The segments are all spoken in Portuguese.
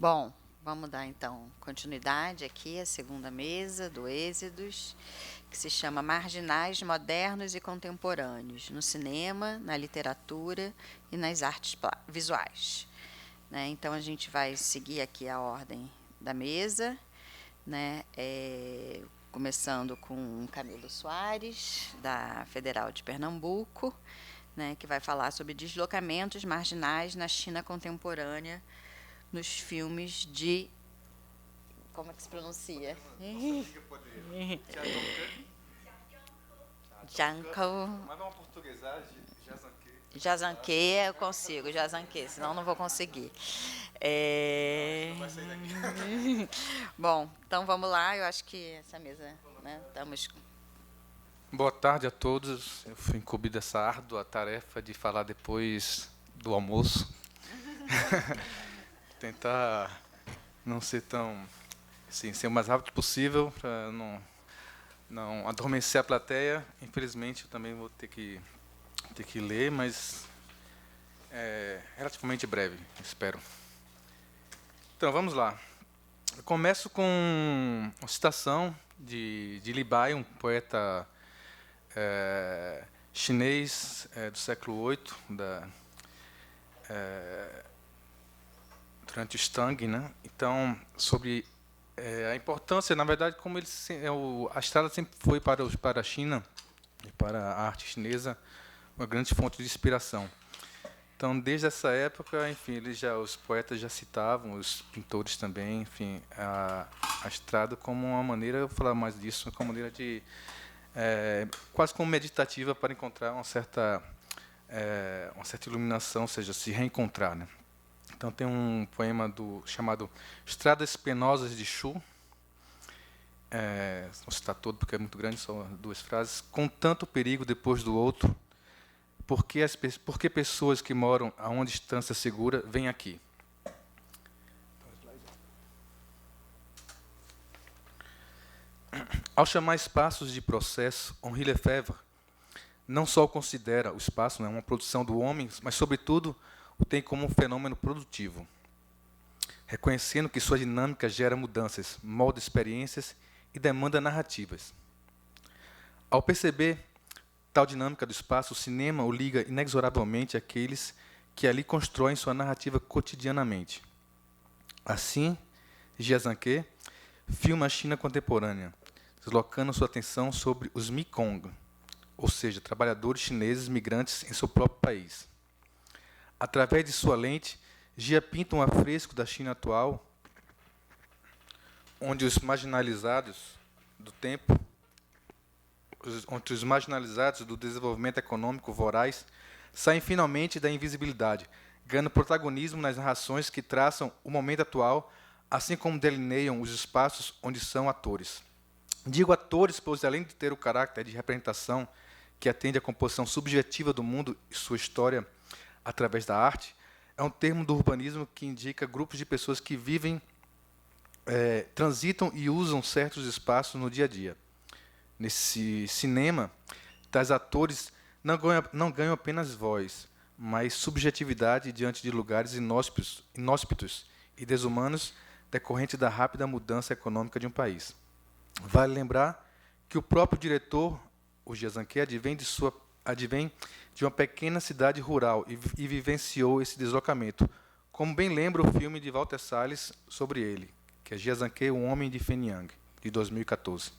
Bom, vamos dar então continuidade aqui à segunda mesa do Êxodos, que se chama Marginais Modernos e Contemporâneos, no cinema, na literatura e nas artes visuais. Né? Então a gente vai seguir aqui a ordem da mesa, né? Começando com Camilo Soares, da Federal de Pernambuco, né? Que vai falar sobre deslocamentos marginais na China contemporânea nos filmes de... Como é que se pronuncia? Janko. Manda uma portuguesagem de Jazanque. Jazanque eu consigo, Jazanque, senão não vou conseguir. Não vai sair daqui. Bom, então vamos lá, eu acho que essa mesa, né, estamos... Boa tarde a todos. Eu fui incumbido dessa árdua tarefa de falar depois do almoço. Tentar não ser tão... Assim, ser o mais rápido possível para não adormecer a plateia. Infelizmente, eu também vou ter que ler, mas é relativamente breve, espero. Então, vamos lá. Eu começo com uma citação de Li Bai, um poeta chinês do século VIII, durante o Shang, né? Então, sobre a importância, na verdade, como a estrada sempre foi para a China e para a arte chinesa uma grande fonte de inspiração. Então, desde essa época, enfim, os poetas já citavam, os pintores também, enfim, a estrada como uma maneira, eu vou falar mais disso, como uma maneira de quase como meditativa para encontrar uma certa iluminação, ou seja, se reencontrar, né? Então, tem um poema chamado Estradas Penosas de Shu. Não citar todo porque é muito grande, só duas frases. Com tanto perigo depois do outro, por que pessoas que moram a uma distância segura vêm aqui? Ao chamar espaços de processo, Henri Lefebvre não só considera o espaço, né, uma produção do homem, mas, sobretudo, o tem como um fenômeno produtivo, reconhecendo que sua dinâmica gera mudanças, molda experiências e demanda narrativas. Ao perceber tal dinâmica do espaço, o cinema o liga inexoravelmente àqueles que ali constroem sua narrativa cotidianamente. Assim, Jiazanke filma a China contemporânea, deslocando sua atenção sobre os Mekong, ou seja, trabalhadores chineses migrantes em seu próprio país. Através de sua lente, Jia pinta um afresco da China atual, onde os marginalizados do tempo, onde os marginalizados do desenvolvimento econômico voraz saem finalmente da invisibilidade, ganhando protagonismo nas narrações que traçam o momento atual, assim como delineiam os espaços onde são atores. Digo atores, pois, além de ter o caráter de representação que atende à composição subjetiva do mundo e sua história através da arte, é um termo do urbanismo que indica grupos de pessoas que vivem, transitam e usam certos espaços no dia a dia. Nesse cinema, tais atores não ganham apenas voz, mas subjetividade diante de lugares inóspitos e desumanos decorrente da rápida mudança econômica de um país. Vale lembrar que o próprio diretor, o Jiazanke, advém de uma pequena cidade rural e vivenciou esse deslocamento, como bem lembra o filme de Walter Salles sobre ele, que é Jiazanke, um homem de Fenyang, de 2014.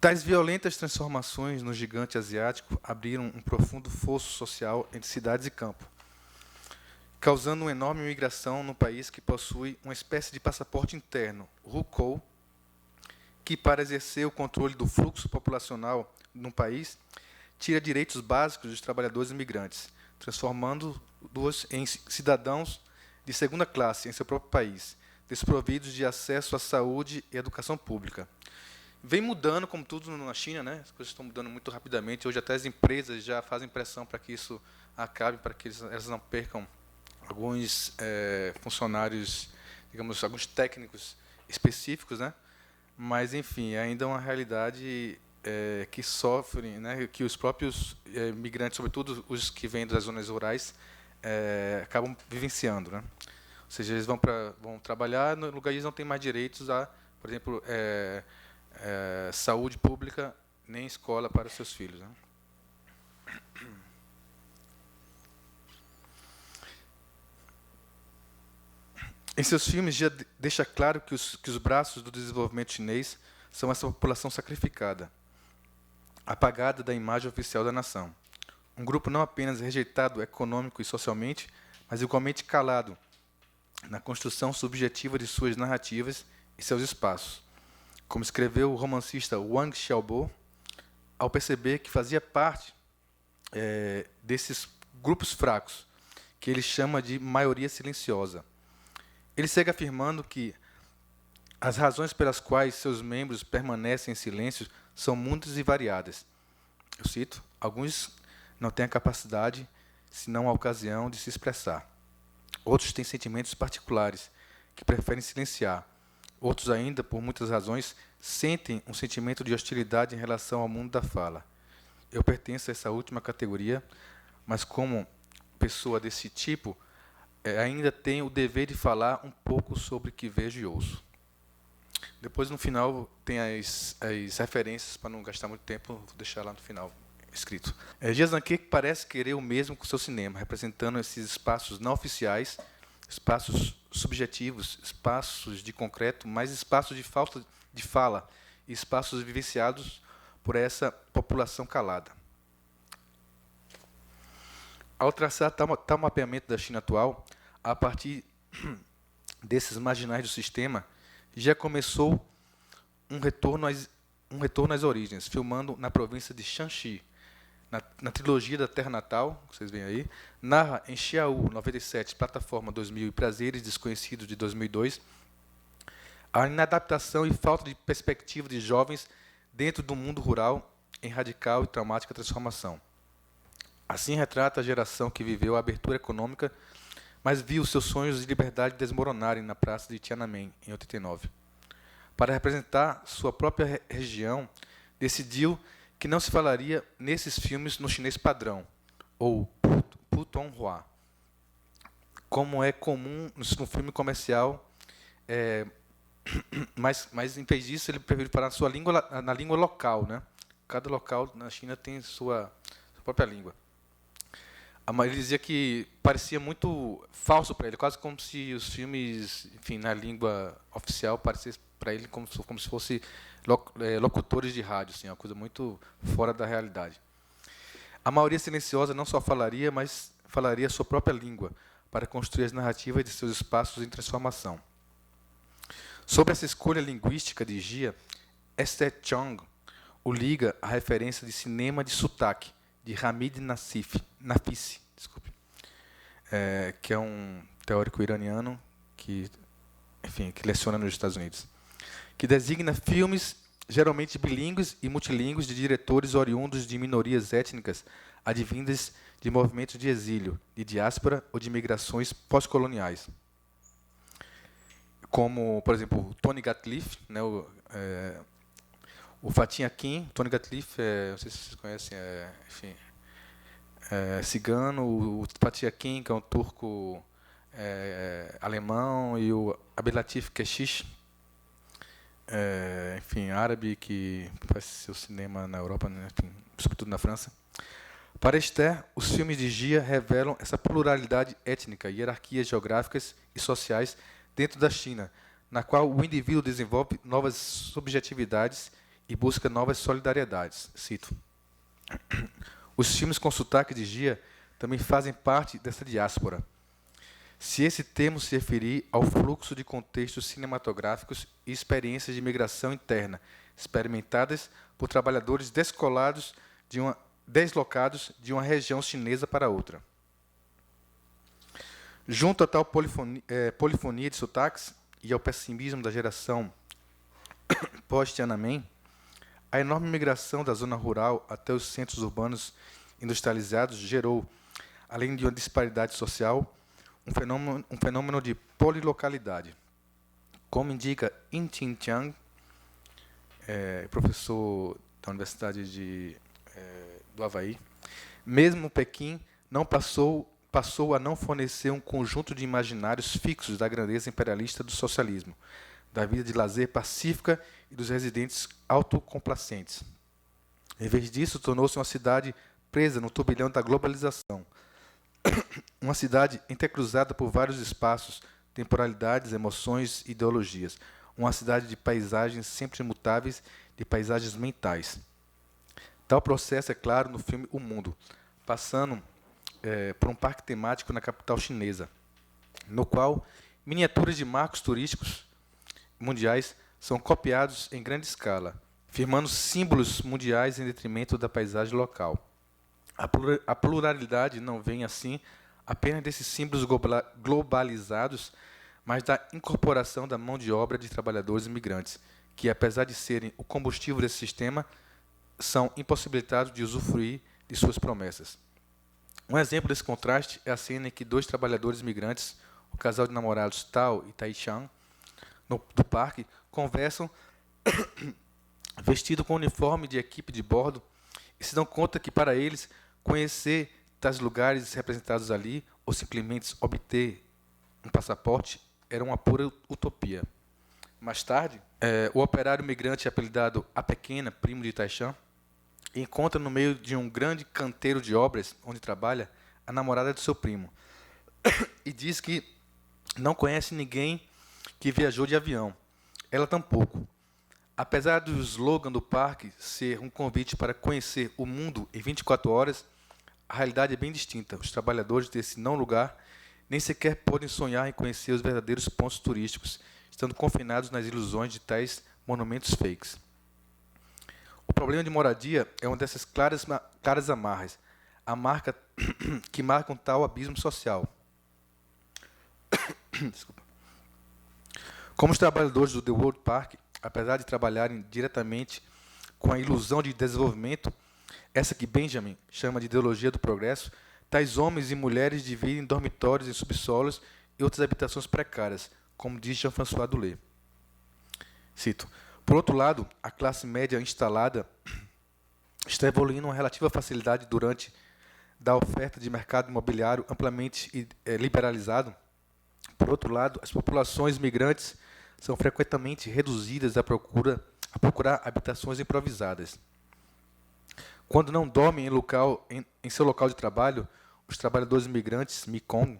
Tais violentas transformações no gigante asiático abriram um profundo fosso social entre cidades e campo, causando uma enorme migração no país que possui uma espécie de passaporte interno, o Hukou, que, para exercer o controle do fluxo populacional no país, tira direitos básicos dos trabalhadores imigrantes, transformando-os em cidadãos de segunda classe em seu próprio país, desprovidos de acesso à saúde e educação pública. Vem mudando, como tudo na China, né? As coisas estão mudando muito rapidamente. Hoje até as empresas já fazem pressão para que isso acabe, para que elas não percam alguns funcionários, digamos, alguns técnicos específicos, né? Mas, enfim, ainda é uma realidade que sofrem, né? Que os próprios migrantes, sobretudo os que vêm das zonas rurais, acabam vivenciando, né? Ou seja, eles vão trabalhar no lugar eles não têm mais direitos a, por exemplo, saúde pública nem escola para seus filhos, né? Em seus filmes, já deixa claro que os braços do desenvolvimento chinês são essa população sacrificada, apagada da imagem oficial da nação. Um grupo não apenas rejeitado econômico e socialmente, mas igualmente calado na construção subjetiva de suas narrativas e seus espaços. Como escreveu o romancista Wang Xiaobo, ao perceber que fazia parte desses grupos fracos, que ele chama de maioria silenciosa. Ele segue afirmando que as razões pelas quais seus membros permanecem em silêncio são muitas e variadas. Eu cito, alguns não têm a capacidade, senão a ocasião de se expressar. Outros têm sentimentos particulares, que preferem silenciar. Outros ainda, por muitas razões, sentem um sentimento de hostilidade em relação ao mundo da fala. Eu pertenço a essa última categoria, mas como pessoa desse tipo, ainda tenho o dever de falar um pouco sobre o que vejo e ouço. Depois, no final, tem as referências, para não gastar muito tempo, vou deixar lá no final escrito. Jia Zhangke parece querer o mesmo com o seu cinema, representando esses espaços não oficiais, espaços subjetivos, espaços de concreto, mas espaços de falta de fala, e espaços vivenciados por essa população calada. Ao traçar tal mapeamento da China atual, a partir desses marginais do sistema, já começou um retorno às origens, filmando na província de Shanxi. Na trilogia da Terra Natal, vocês veem aí, narra em Xiaohu 97, Plataforma 2000 e Prazeres Desconhecidos de 2002, a inadaptação e falta de perspectiva de jovens dentro do mundo rural em radical e traumática transformação. Assim retrata a geração que viveu a abertura econômica, mas viu seus sonhos de liberdade desmoronarem na praça de Tiananmen, em 89. Para representar sua própria região, decidiu que não se falaria nesses filmes no chinês padrão, ou Putonghua, como é comum no filme comercial, mas em vez disso ele preferiu falar na língua local, né? Cada local na China tem sua própria língua. Ele dizia que parecia muito falso para ele, quase como se os filmes, enfim, na língua oficial parecessem para ele como se fosse locutores de rádio, assim, uma coisa muito fora da realidade. A maioria silenciosa não só falaria, mas falaria a sua própria língua para construir as narrativas de seus espaços em transformação. Sobre essa escolha linguística de Jia, Esther Chong o liga à referência de cinema de sotaque, de Hamid Nafisi, que é um teórico iraniano que leciona nos Estados Unidos, que designa filmes geralmente bilíngues e multilíngues de diretores oriundos de minorias étnicas advindas de movimentos de exílio, de diáspora ou de migrações pós-coloniais. Como, por exemplo, Tony Gatliff, né, o Fatih Akin. Tony Gatliff, não sei se vocês conhecem, cigano, o Fatih Akin, que é um turco alemão, e o Abdelatif Kechiche, árabe, que faz seu cinema na Europa, né, sobretudo na França. Para Esther, os filmes de Jia revelam essa pluralidade étnica, hierarquias geográficas e sociais dentro da China, na qual o indivíduo desenvolve novas subjetividades e busca novas solidariedades. Cito. Os filmes com sotaque de Jia também fazem parte dessa diáspora. Se esse termo se referir ao fluxo de contextos cinematográficos e experiências de migração interna, experimentadas por trabalhadores deslocados de uma região chinesa para outra. Junto a tal polifonia de sotaques e ao pessimismo da geração pós-Tiananmen, a enorme migração da zona rural até os centros urbanos industrializados gerou, além de uma disparidade social, um fenômeno de polilocalidade. Como indica Yin Ching-chang, professor da Universidade do Havaí, mesmo Pequim não passou passou a não fornecer um conjunto de imaginários fixos da grandeza imperialista do socialismo, da vida de lazer pacífica e dos residentes autocomplacentes. Em vez disso, tornou-se uma cidade presa no turbilhão da globalização. Uma cidade entrecruzada por vários espaços, temporalidades, emoções e ideologias. Uma cidade de paisagens sempre mutáveis, de paisagens mentais. Tal processo é claro no filme O Mundo, passando por um parque temático na capital chinesa, no qual miniaturas de marcos turísticos mundiais são copiados em grande escala, firmando símbolos mundiais em detrimento da paisagem local. A pluralidade não vem, assim, apenas desses símbolos globalizados, mas da incorporação da mão de obra de trabalhadores imigrantes, que, apesar de serem o combustível desse sistema, são impossibilitados de usufruir de suas promessas. Um exemplo desse contraste é a cena em que dois trabalhadores imigrantes, o casal de namorados Tao e Tai-chan, do parque, conversam vestido com o uniforme de equipe de bordo e se dão conta que, para eles, conhecer tais lugares representados ali ou simplesmente obter um passaporte era uma pura utopia. Mais tarde, o operário migrante apelidado A Pequena, primo de Tai-chan, encontra no meio de um grande canteiro de obras onde trabalha a namorada de seu primo e diz que não conhece ninguém que viajou de avião. Ela tampouco. Apesar do slogan do parque ser um convite para conhecer o mundo em 24 horas, a realidade é bem distinta. Os trabalhadores desse não lugar nem sequer podem sonhar em conhecer os verdadeiros pontos turísticos, estando confinados nas ilusões de tais monumentos fakes. O problema de moradia é uma dessas claras amarras, que marcam tal abismo social. Desculpa. Como os trabalhadores do The World Park, apesar de trabalharem diretamente com a ilusão de desenvolvimento, essa que Benjamin chama de ideologia do progresso, tais homens e mulheres dividem dormitórios em subsolos e outras habitações precárias, como diz Jean-François Doulé. Cito: por outro lado, a classe média instalada está evoluindo uma relativa facilidade durante da oferta de mercado imobiliário amplamente liberalizado. Por outro lado, as populações migrantes são frequentemente reduzidas a procurar habitações improvisadas. Quando não dormem em seu local de trabalho, os trabalhadores migrantes Mekong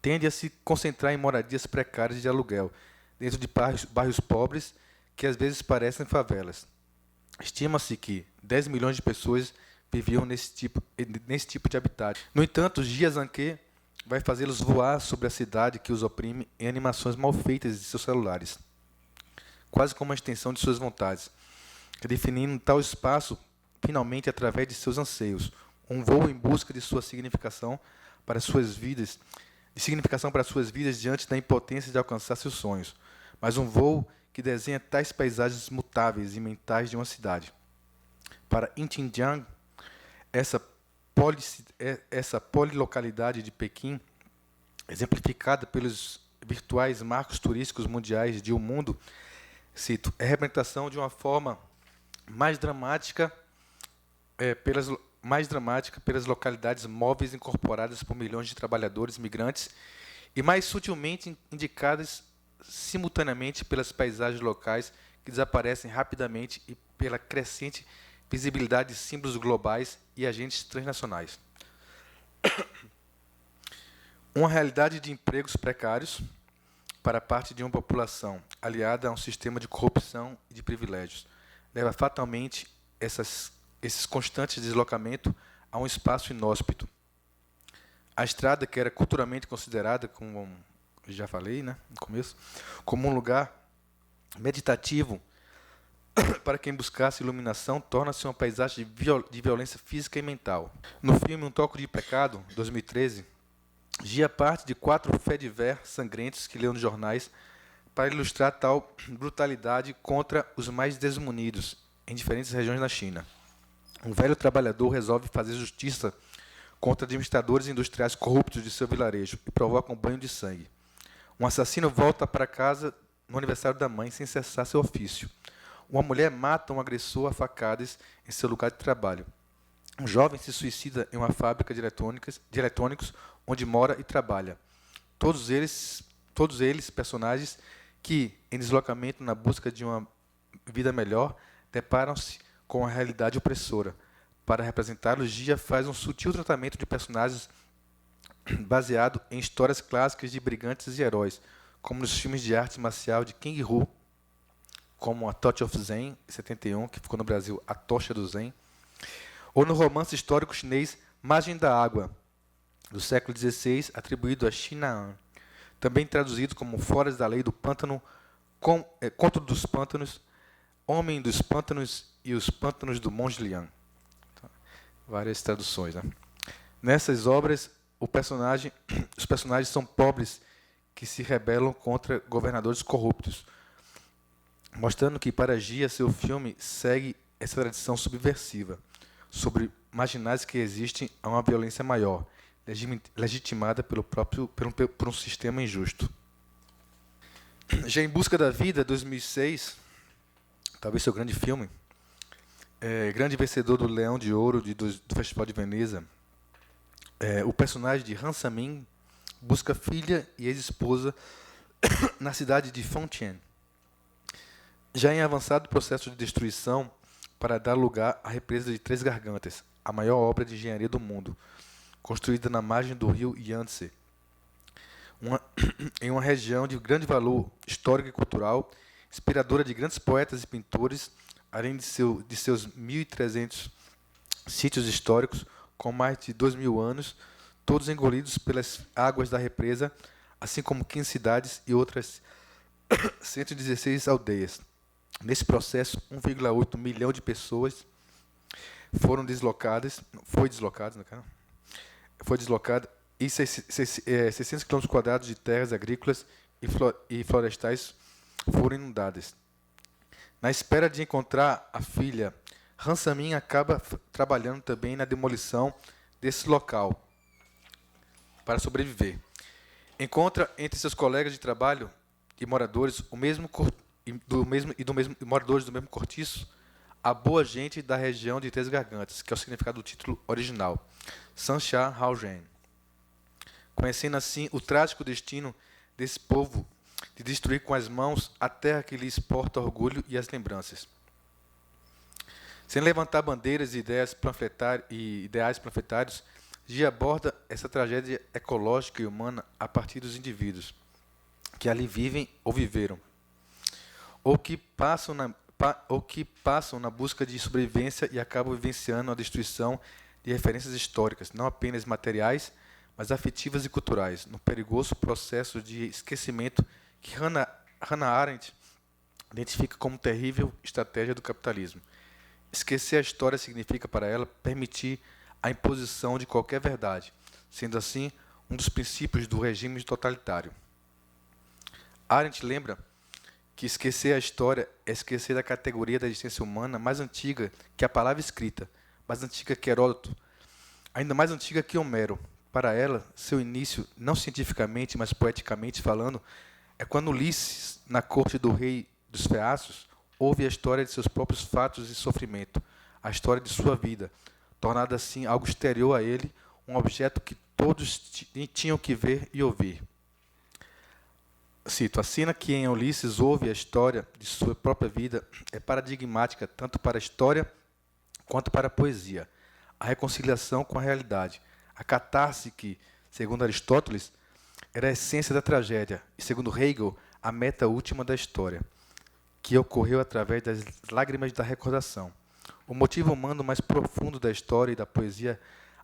tendem a se concentrar em moradias precárias de aluguel, dentro de bairros pobres que às vezes parecem favelas. Estima-se que 10 milhões de pessoas viviam nesse tipo de habitat. No entanto, Jia Zhangke vai fazê-los voar sobre a cidade que os oprime em animações mal feitas de seus celulares, quase como uma extensão de suas vontades, definindo tal espaço finalmente através de seus anseios, um voo em busca de sua significação para suas vidas, diante da impotência de alcançar seus sonhos, mas um voo que desenha tais paisagens mutáveis e mentais de uma cidade. Para Yin Xinjiang, essa polilocalidade de Pequim, exemplificada pelos virtuais marcos turísticos mundiais de O Mundo, cito, é a representação de uma forma mais dramática pelas localidades móveis incorporadas por milhões de trabalhadores migrantes e mais sutilmente indicadas simultaneamente pelas paisagens locais que desaparecem rapidamente e pela crescente visibilidade de símbolos globais e agentes transnacionais. Uma realidade de empregos precários para parte de uma população aliada a um sistema de corrupção e de privilégios leva fatalmente esses constantes deslocamentos a um espaço inóspito. A estrada, que era culturalmente considerada, como já falei, no começo, como um lugar meditativo para quem buscasse iluminação, torna-se uma paisagem de violência física e mental. No filme Um Toque de Pecado, 2013, Gia parte de 4 faits divers sangrentos que leu nos jornais para ilustrar tal brutalidade contra os mais desmunidos em diferentes regiões da China. Um velho trabalhador resolve fazer justiça contra administradores industriais corruptos de seu vilarejo e provoca um banho de sangue. Um assassino volta para casa no aniversário da mãe sem cessar seu ofício. Uma mulher mata um agressor a facadas em seu lugar de trabalho. Um jovem se suicida em uma fábrica de eletrônicos onde mora e trabalha. Todos eles personagens que, em deslocamento na busca de uma vida melhor, deparam-se com a realidade opressora. Para representá-los, Gia faz um sutil tratamento de personagens baseado em histórias clássicas de brigantes e heróis, como nos filmes de arte marcial de King Hu, como A Touch of Zen, em 71, que ficou no Brasil A Tocha do Zen, ou no romance histórico chinês Margem da Água, do século XVI, atribuído a Xin An, também traduzido como Fora da Lei do Pântano, Conto dos Pântanos, Homem dos Pântanos e os Pântanos do Monge Liang. Várias traduções, né? Nessas obras, os personagens são pobres que se rebelam contra governadores corruptos, mostrando que para Gia seu filme segue essa tradição subversiva, sobre marginais que existem a uma violência maior, legitimada por um sistema injusto. Já Em Busca da Vida, 2006, talvez seu grande filme, grande vencedor do Leão de Ouro do Festival de Veneza, o personagem de Han Samin busca filha e ex-esposa na cidade de Fengtian, já em avançado processo de destruição para dar lugar à represa de Três Gargantas, a maior obra de engenharia do mundo, construída na margem do rio Yangtze, em uma região de grande valor histórico e cultural, inspiradora de grandes poetas e pintores, além de seus 1.300 sítios históricos com mais de 2.000 anos, todos engolidos pelas águas da represa, assim como 15 cidades e outras 116 aldeias. Nesse processo, 1,8 milhão de pessoas foi deslocada e 600 km² de terras agrícolas e florestais foram inundadas. Na espera de encontrar a filha, Han Samin acaba trabalhando também na demolição desse local para sobreviver. Encontra entre seus colegas de trabalho e moradores moradores do mesmo cortiço a boa gente da região de Três Gargantas, que é o significado do título original, Sansha Haogen. Conhecendo assim o trágico destino desse povo de destruir com as mãos a terra que lhes porta orgulho e as lembranças. Sem levantar bandeiras e ideais panfletários, Gia aborda essa tragédia ecológica e humana a partir dos indivíduos que ali vivem ou viveram, ou que passam na busca de sobrevivência e acabam vivenciando a destruição de referências históricas, não apenas materiais, mas afetivas e culturais, no perigoso processo de esquecimento que Hannah Arendt identifica como terrível estratégia do capitalismo. Esquecer a história significa, para ela, permitir a imposição de qualquer verdade, sendo assim um dos princípios do regime totalitário. Arendt lembra que esquecer a história é esquecer da categoria da existência humana mais antiga que a palavra escrita, mais antiga que Heródoto, ainda mais antiga que Homero. Para ela, seu início, não cientificamente, mas poeticamente falando, é quando Ulisses, na corte do rei dos Feácios, ouve a história de seus próprios fatos e sofrimento, a história de sua vida, tornada assim algo exterior a ele, um objeto que todos tinham que ver e ouvir. Cito, a cena que em Ulisses ouve a história de sua própria vida é paradigmática tanto para a história quanto para a poesia. A reconciliação com a realidade, a catarse que, segundo Aristóteles, era a essência da tragédia e, segundo Hegel, a meta última da história, que ocorreu através das lágrimas da recordação. O motivo humano mais profundo da história e da poesia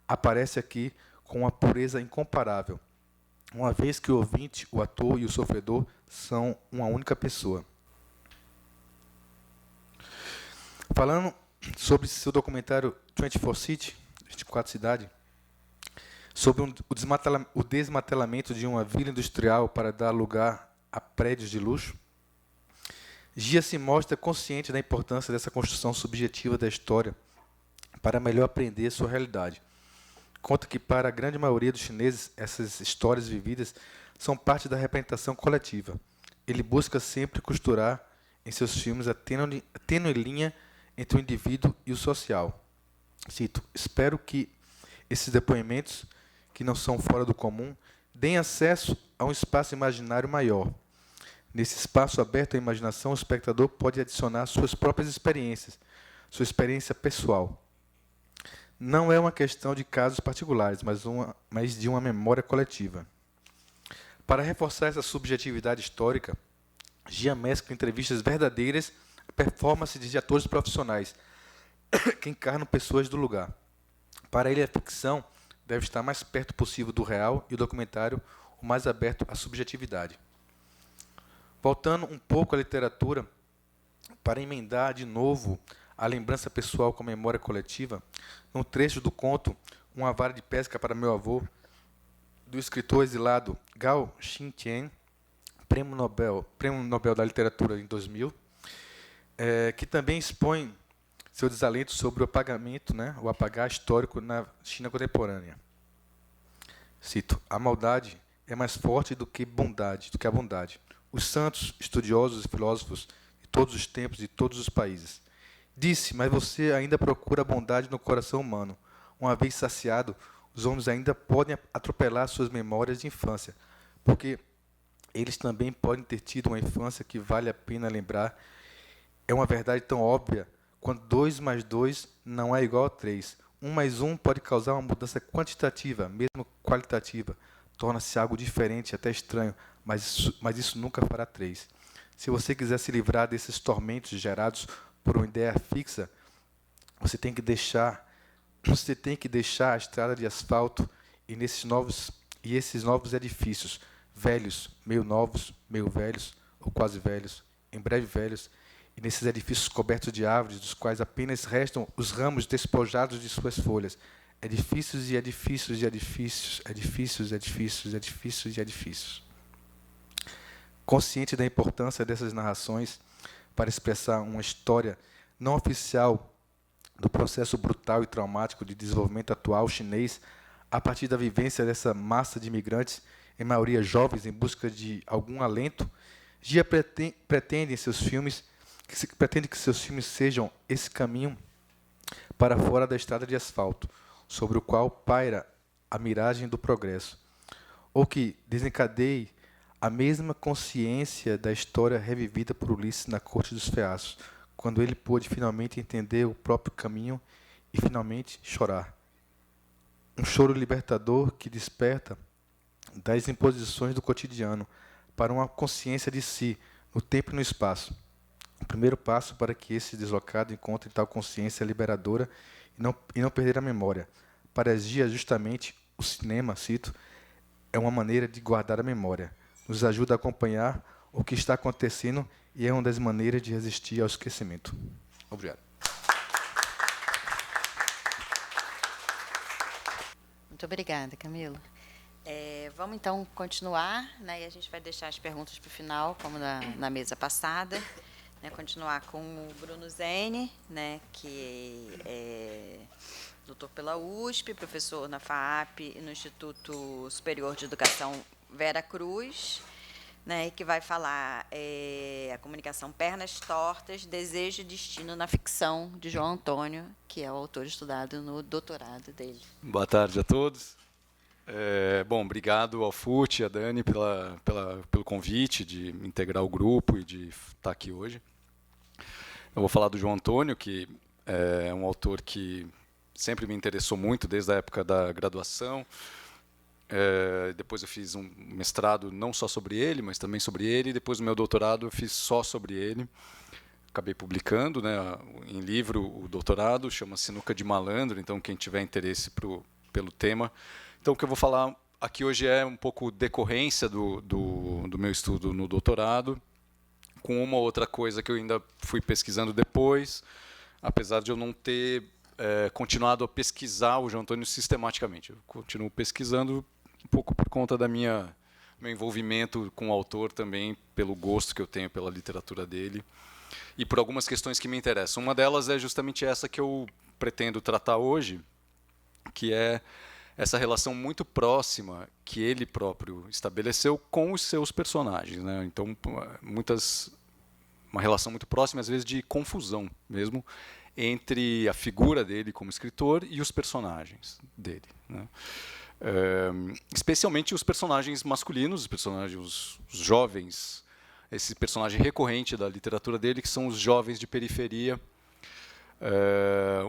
aparece aqui com uma pureza incomparável, uma vez que o ouvinte, o ator e o sofredor são uma única pessoa. Falando sobre seu documentário 24 City, 24 Cidade, sobre o desmantelamento de uma vila industrial para dar lugar a prédios de luxo, Gia se mostra consciente da importância dessa construção subjetiva da história para melhor aprender sua realidade. Conta que, para a grande maioria dos chineses, essas histórias vividas são parte da representação coletiva. Ele busca sempre costurar em seus filmes a tênue linha entre o indivíduo e o social. Cito: espero que esses depoimentos, que não são fora do comum, deem acesso a um espaço imaginário maior. Nesse espaço aberto à imaginação, o espectador pode adicionar suas próprias experiências, sua experiência pessoal. Não é uma questão de casos particulares, mas de uma memória coletiva. Para reforçar essa subjetividade histórica, Gia mescla entrevistas verdadeiras a performances de atores profissionais que encarnam pessoas do lugar. Para ele, a ficção deve estar mais perto possível do real e o documentário o mais aberto à subjetividade. Voltando um pouco à literatura, para emendar de novo a lembrança pessoal com a memória coletiva, num trecho do conto Uma Vara de Pesca para Meu Avô, do escritor exilado Gao Xingtian, Prêmio Nobel da Literatura em 2000, que também expõe seu desalento sobre o apagamento, o apagar histórico na China contemporânea. Cito: a maldade é mais forte do que a bondade. Os santos, estudiosos e filósofos de todos os tempos e de todos os países. Disse: mas você ainda procura a bondade no coração humano. Uma vez saciado, os homens ainda podem atropelar suas memórias de infância, porque eles também podem ter tido uma infância que vale a pena lembrar. É uma verdade tão óbvia quando 2 mais 2 não é igual a 3. 1 mais 1 pode causar uma mudança quantitativa, mesmo qualitativa. Torna-se algo diferente, até estranho, mas isso nunca fará 3. Se você quiser se livrar desses tormentos gerados por uma ideia fixa, você tem que deixar a estrada de asfalto e esses novos edifícios, velhos, meio novos, meio velhos, ou quase velhos, em breve velhos, e nesses edifícios cobertos de árvores, dos quais apenas restam os ramos despojados de suas folhas. Edifícios e edifícios e edifícios, edifícios, edifícios, edifícios e edifícios. Consciente da importância dessas narrações para expressar uma história não oficial do processo brutal e traumático de desenvolvimento atual chinês, a partir da vivência dessa massa de imigrantes, em maioria jovens, em busca de algum alento, Gia pretende que seus filmes sejam esse caminho para fora da estrada de asfalto, sobre o qual paira a miragem do progresso, ou que desencadeie a mesma consciência da história revivida por Ulisses na corte dos feaços, quando ele pôde finalmente entender o próprio caminho e finalmente chorar. Um choro libertador que desperta das imposições do cotidiano para uma consciência de si, no tempo e no espaço. O primeiro passo para que esse deslocado encontre tal consciência liberadora e não perder a memória. Para Gia, justamente, o cinema, cito, é uma maneira de guardar a memória. Nos ajuda a acompanhar o que está acontecendo e é uma das maneiras de resistir ao esquecimento. Obrigado. Muito obrigada, Camilo. Vamos, então, continuar, e a gente vai deixar as perguntas para o final, como na mesa passada. Continuar com o Bruno Zene, que é doutor pela USP, professor na FAAP e no Instituto Superior de Educação Vera Cruz, que vai falar a comunicação Pernas Tortas, Desejo e Destino na Ficção, de João Antônio, que é o autor estudado no doutorado dele. Boa tarde a todos. Obrigado ao FUT e à Dani pelo convite de integrar o grupo e de estar aqui hoje. Eu vou falar do João Antônio, que é um autor que sempre me interessou muito desde a época da graduação. Depois eu fiz um mestrado não só sobre ele, mas também sobre ele. E depois do meu doutorado eu fiz só sobre ele. Acabei publicando, em livro o doutorado, chama Sinuca de Malandro. Então quem tiver interesse pelo tema. Então o que eu vou falar aqui hoje é um pouco decorrência do meu estudo no doutorado, com uma outra coisa que eu ainda fui pesquisando depois, apesar de eu não ter continuado a pesquisar o João Antônio sistematicamente. Eu continuo pesquisando um pouco por conta da meu envolvimento com o autor também, pelo gosto que eu tenho pela literatura dele, e por algumas questões que me interessam. Uma delas é justamente essa que eu pretendo tratar hoje, que é essa relação muito próxima que ele próprio estabeleceu com os seus personagens, Então, uma relação muito próxima, às vezes, de confusão mesmo, entre a figura dele como escritor e os personagens dele, né? Especialmente os personagens masculinos, os personagens os jovens, esse personagem recorrente da literatura dele, que são os jovens de periferia,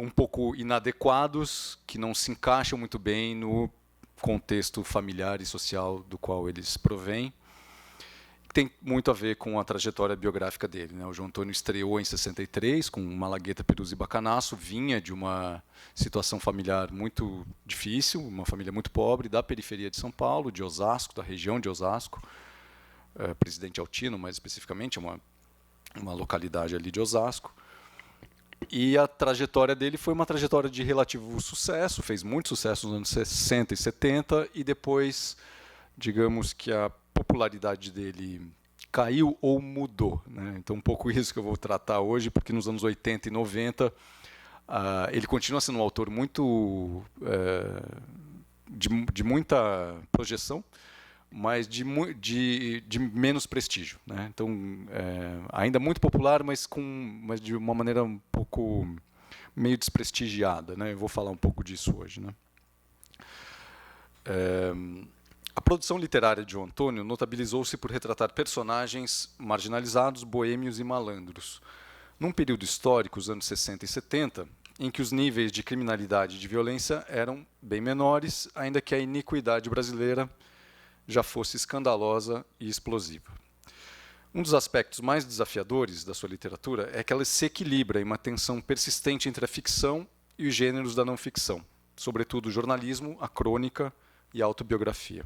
um pouco inadequados, que não se encaixam muito bem no contexto familiar e social do qual eles provêm. Tem muito a ver com a trajetória biográfica dele, né? O João Antônio estreou em 63 com Malagueta, Peruzzi e Bacanaço, vinha de uma situação familiar muito difícil, uma família muito pobre, da periferia de São Paulo, de Osasco, da região de Osasco, Presidente Altino, mais especificamente, uma localidade ali de Osasco. E a trajetória dele foi uma trajetória de relativo sucesso, fez muito sucesso nos anos 60 e 70, e depois, digamos que a popularidade dele caiu ou mudou, né? Então, um pouco isso que eu vou tratar hoje, porque nos anos 80 e 90 ele continua sendo um autor muito de muita projeção, mas de menos prestígio, né? Então, ainda muito popular, mas de uma maneira um pouco meio desprestigiada, né? Eu vou falar um pouco disso hoje, né? A produção literária de João Antônio notabilizou-se por retratar personagens marginalizados, boêmios e malandros, num período histórico, os anos 60 e 70, em que os níveis de criminalidade e de violência eram bem menores, ainda que a iniquidade brasileira já fosse escandalosa e explosiva. Um dos aspectos mais desafiadores da sua literatura é que ela se equilibra em uma tensão persistente entre a ficção e os gêneros da não ficção, sobretudo o jornalismo, a crônica e a autobiografia.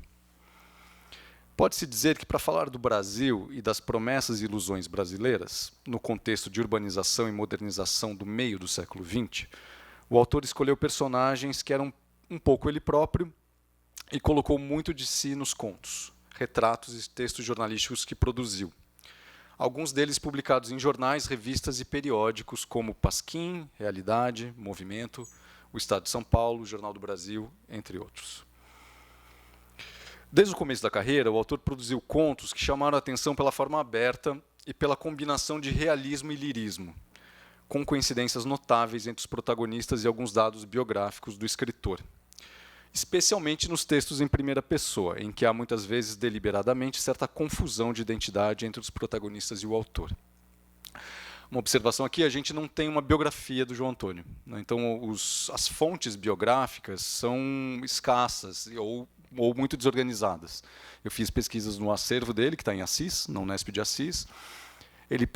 Pode-se dizer que, para falar do Brasil e das promessas e ilusões brasileiras, no contexto de urbanização e modernização do meio do século XX, o autor escolheu personagens que eram um pouco ele próprio e colocou muito de si nos contos, retratos e textos jornalísticos que produziu. Alguns deles publicados em jornais, revistas e periódicos como Pasquim, Realidade, Movimento, o Estado de São Paulo, o Jornal do Brasil, entre outros. Desde o começo da carreira, o autor produziu contos que chamaram a atenção pela forma aberta e pela combinação de realismo e lirismo, com coincidências notáveis entre os protagonistas e alguns dados biográficos do escritor, especialmente nos textos em primeira pessoa, em que há muitas vezes deliberadamente certa confusão de identidade entre os protagonistas e o autor. Uma observação aqui, a gente não tem uma biografia do João Antônio, né? Então, as fontes biográficas são escassas ou muito desorganizadas. Eu fiz pesquisas no acervo dele, que está em Assis, na Unesp de Assis. Ele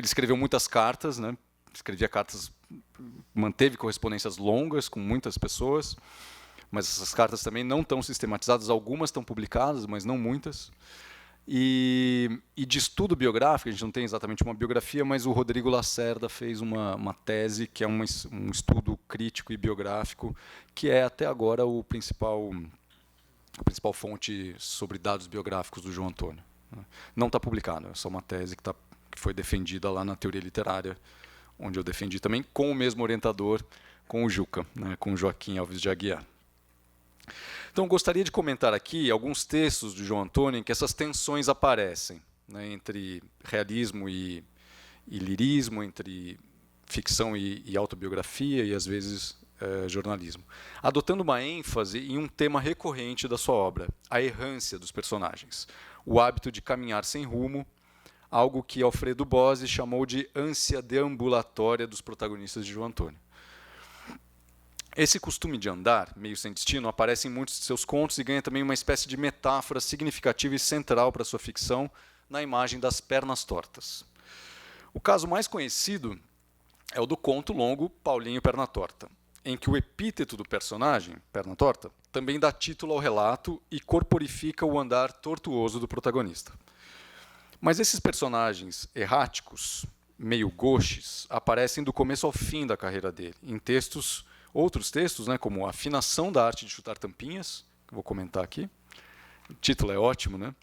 escreveu muitas cartas, né? Escrevia cartas, manteve correspondências longas com muitas pessoas, mas essas cartas também não estão sistematizadas, algumas estão publicadas, mas não muitas. E de estudo biográfico, a gente não tem exatamente uma biografia, mas o Rodrigo Lacerda fez uma tese, que é um estudo crítico e biográfico, que é até agora a principal fonte sobre dados biográficos do João Antônio. Não está publicado, é só uma tese que foi defendida lá na Teoria Literária, onde eu defendi também, com o mesmo orientador, com o Juca, né, com o Joaquim Alves de Aguiar. Então, gostaria de comentar aqui alguns textos de João Antônio em que essas tensões aparecem, né, entre realismo e lirismo, entre ficção e autobiografia, e às vezes jornalismo, adotando uma ênfase em um tema recorrente da sua obra, a errância dos personagens, o hábito de caminhar sem rumo, algo que Alfredo Bose chamou de ânsia deambulatória dos protagonistas de João Antônio. Esse costume de andar, meio sem destino, aparece em muitos de seus contos e ganha também uma espécie de metáfora significativa e central para sua ficção na imagem das pernas tortas. O caso mais conhecido é o do conto longo Paulinho Perna Torta, em que o epíteto do personagem, perna torta, também dá título ao relato e corporifica o andar tortuoso do protagonista. Mas esses personagens erráticos, meio gauches, aparecem do começo ao fim da carreira dele, em outros textos, né, como Afinação da Arte de Chutar Tampinhas, que eu vou comentar aqui. O título é ótimo, né?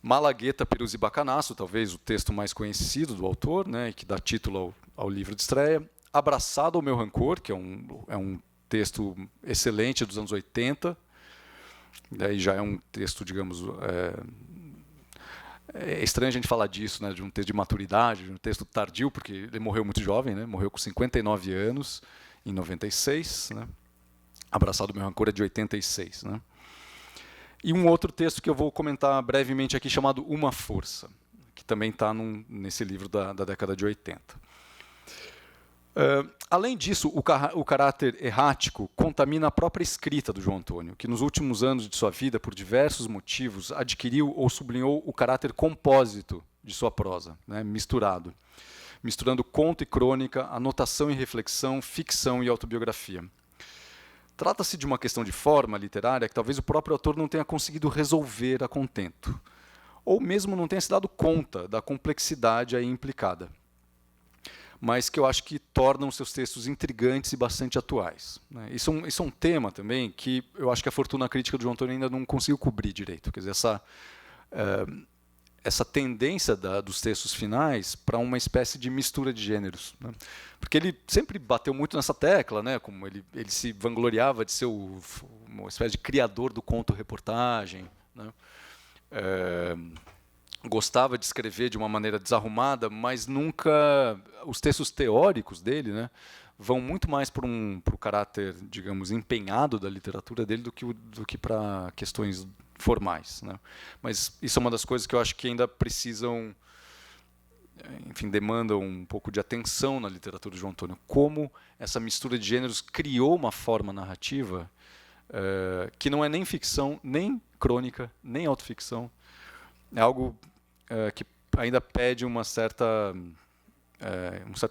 Malagueta, Peruzzi e Bacanaço, talvez o texto mais conhecido do autor, né, e que dá título ao livro de estreia. Abraçado ao Meu Rancor, que é um texto excelente dos anos 80, daí já é um texto, digamos, É estranho a gente falar disso, né, de um texto de maturidade, de um texto tardio, porque ele morreu muito jovem, né, morreu com 59 anos, em 96, né, Abraçado Meu Rancor é de 86. Né. E um outro texto que eu vou comentar brevemente aqui, chamado Uma Força, que também está nesse livro da década de 80. Além disso, o caráter errático contamina a própria escrita do João Antônio, que nos últimos anos de sua vida, por diversos motivos, adquiriu ou sublinhou o caráter compósito de sua prosa, né, misturando conto e crônica, anotação e reflexão, ficção e autobiografia. Trata-se de uma questão de forma literária que talvez o próprio autor não tenha conseguido resolver a contento, ou mesmo não tenha se dado conta da complexidade aí implicada, mas que eu acho que tornam seus textos intrigantes e bastante atuais. Isso é um tema também que eu acho que a fortuna crítica do João Antônio ainda não conseguiu cobrir direito. Quer dizer, essa tendência dos textos finais para uma espécie de mistura de gêneros. Né? Porque ele sempre bateu muito nessa tecla, né? Como ele se vangloriava de ser uma espécie de criador do conto-reportagem, né? Gostava de escrever de uma maneira desarrumada, mas nunca... Os textos teóricos dele, né, vão muito mais para o caráter, digamos, empenhado da literatura dele do que para questões formais. Né. Mas isso é uma das coisas que eu acho que ainda precisam... Enfim, demandam um pouco de atenção na literatura de João Antônio. Como essa mistura de gêneros criou uma forma narrativa que não é nem ficção, nem crônica, nem autoficção. É algo que ainda pede um certo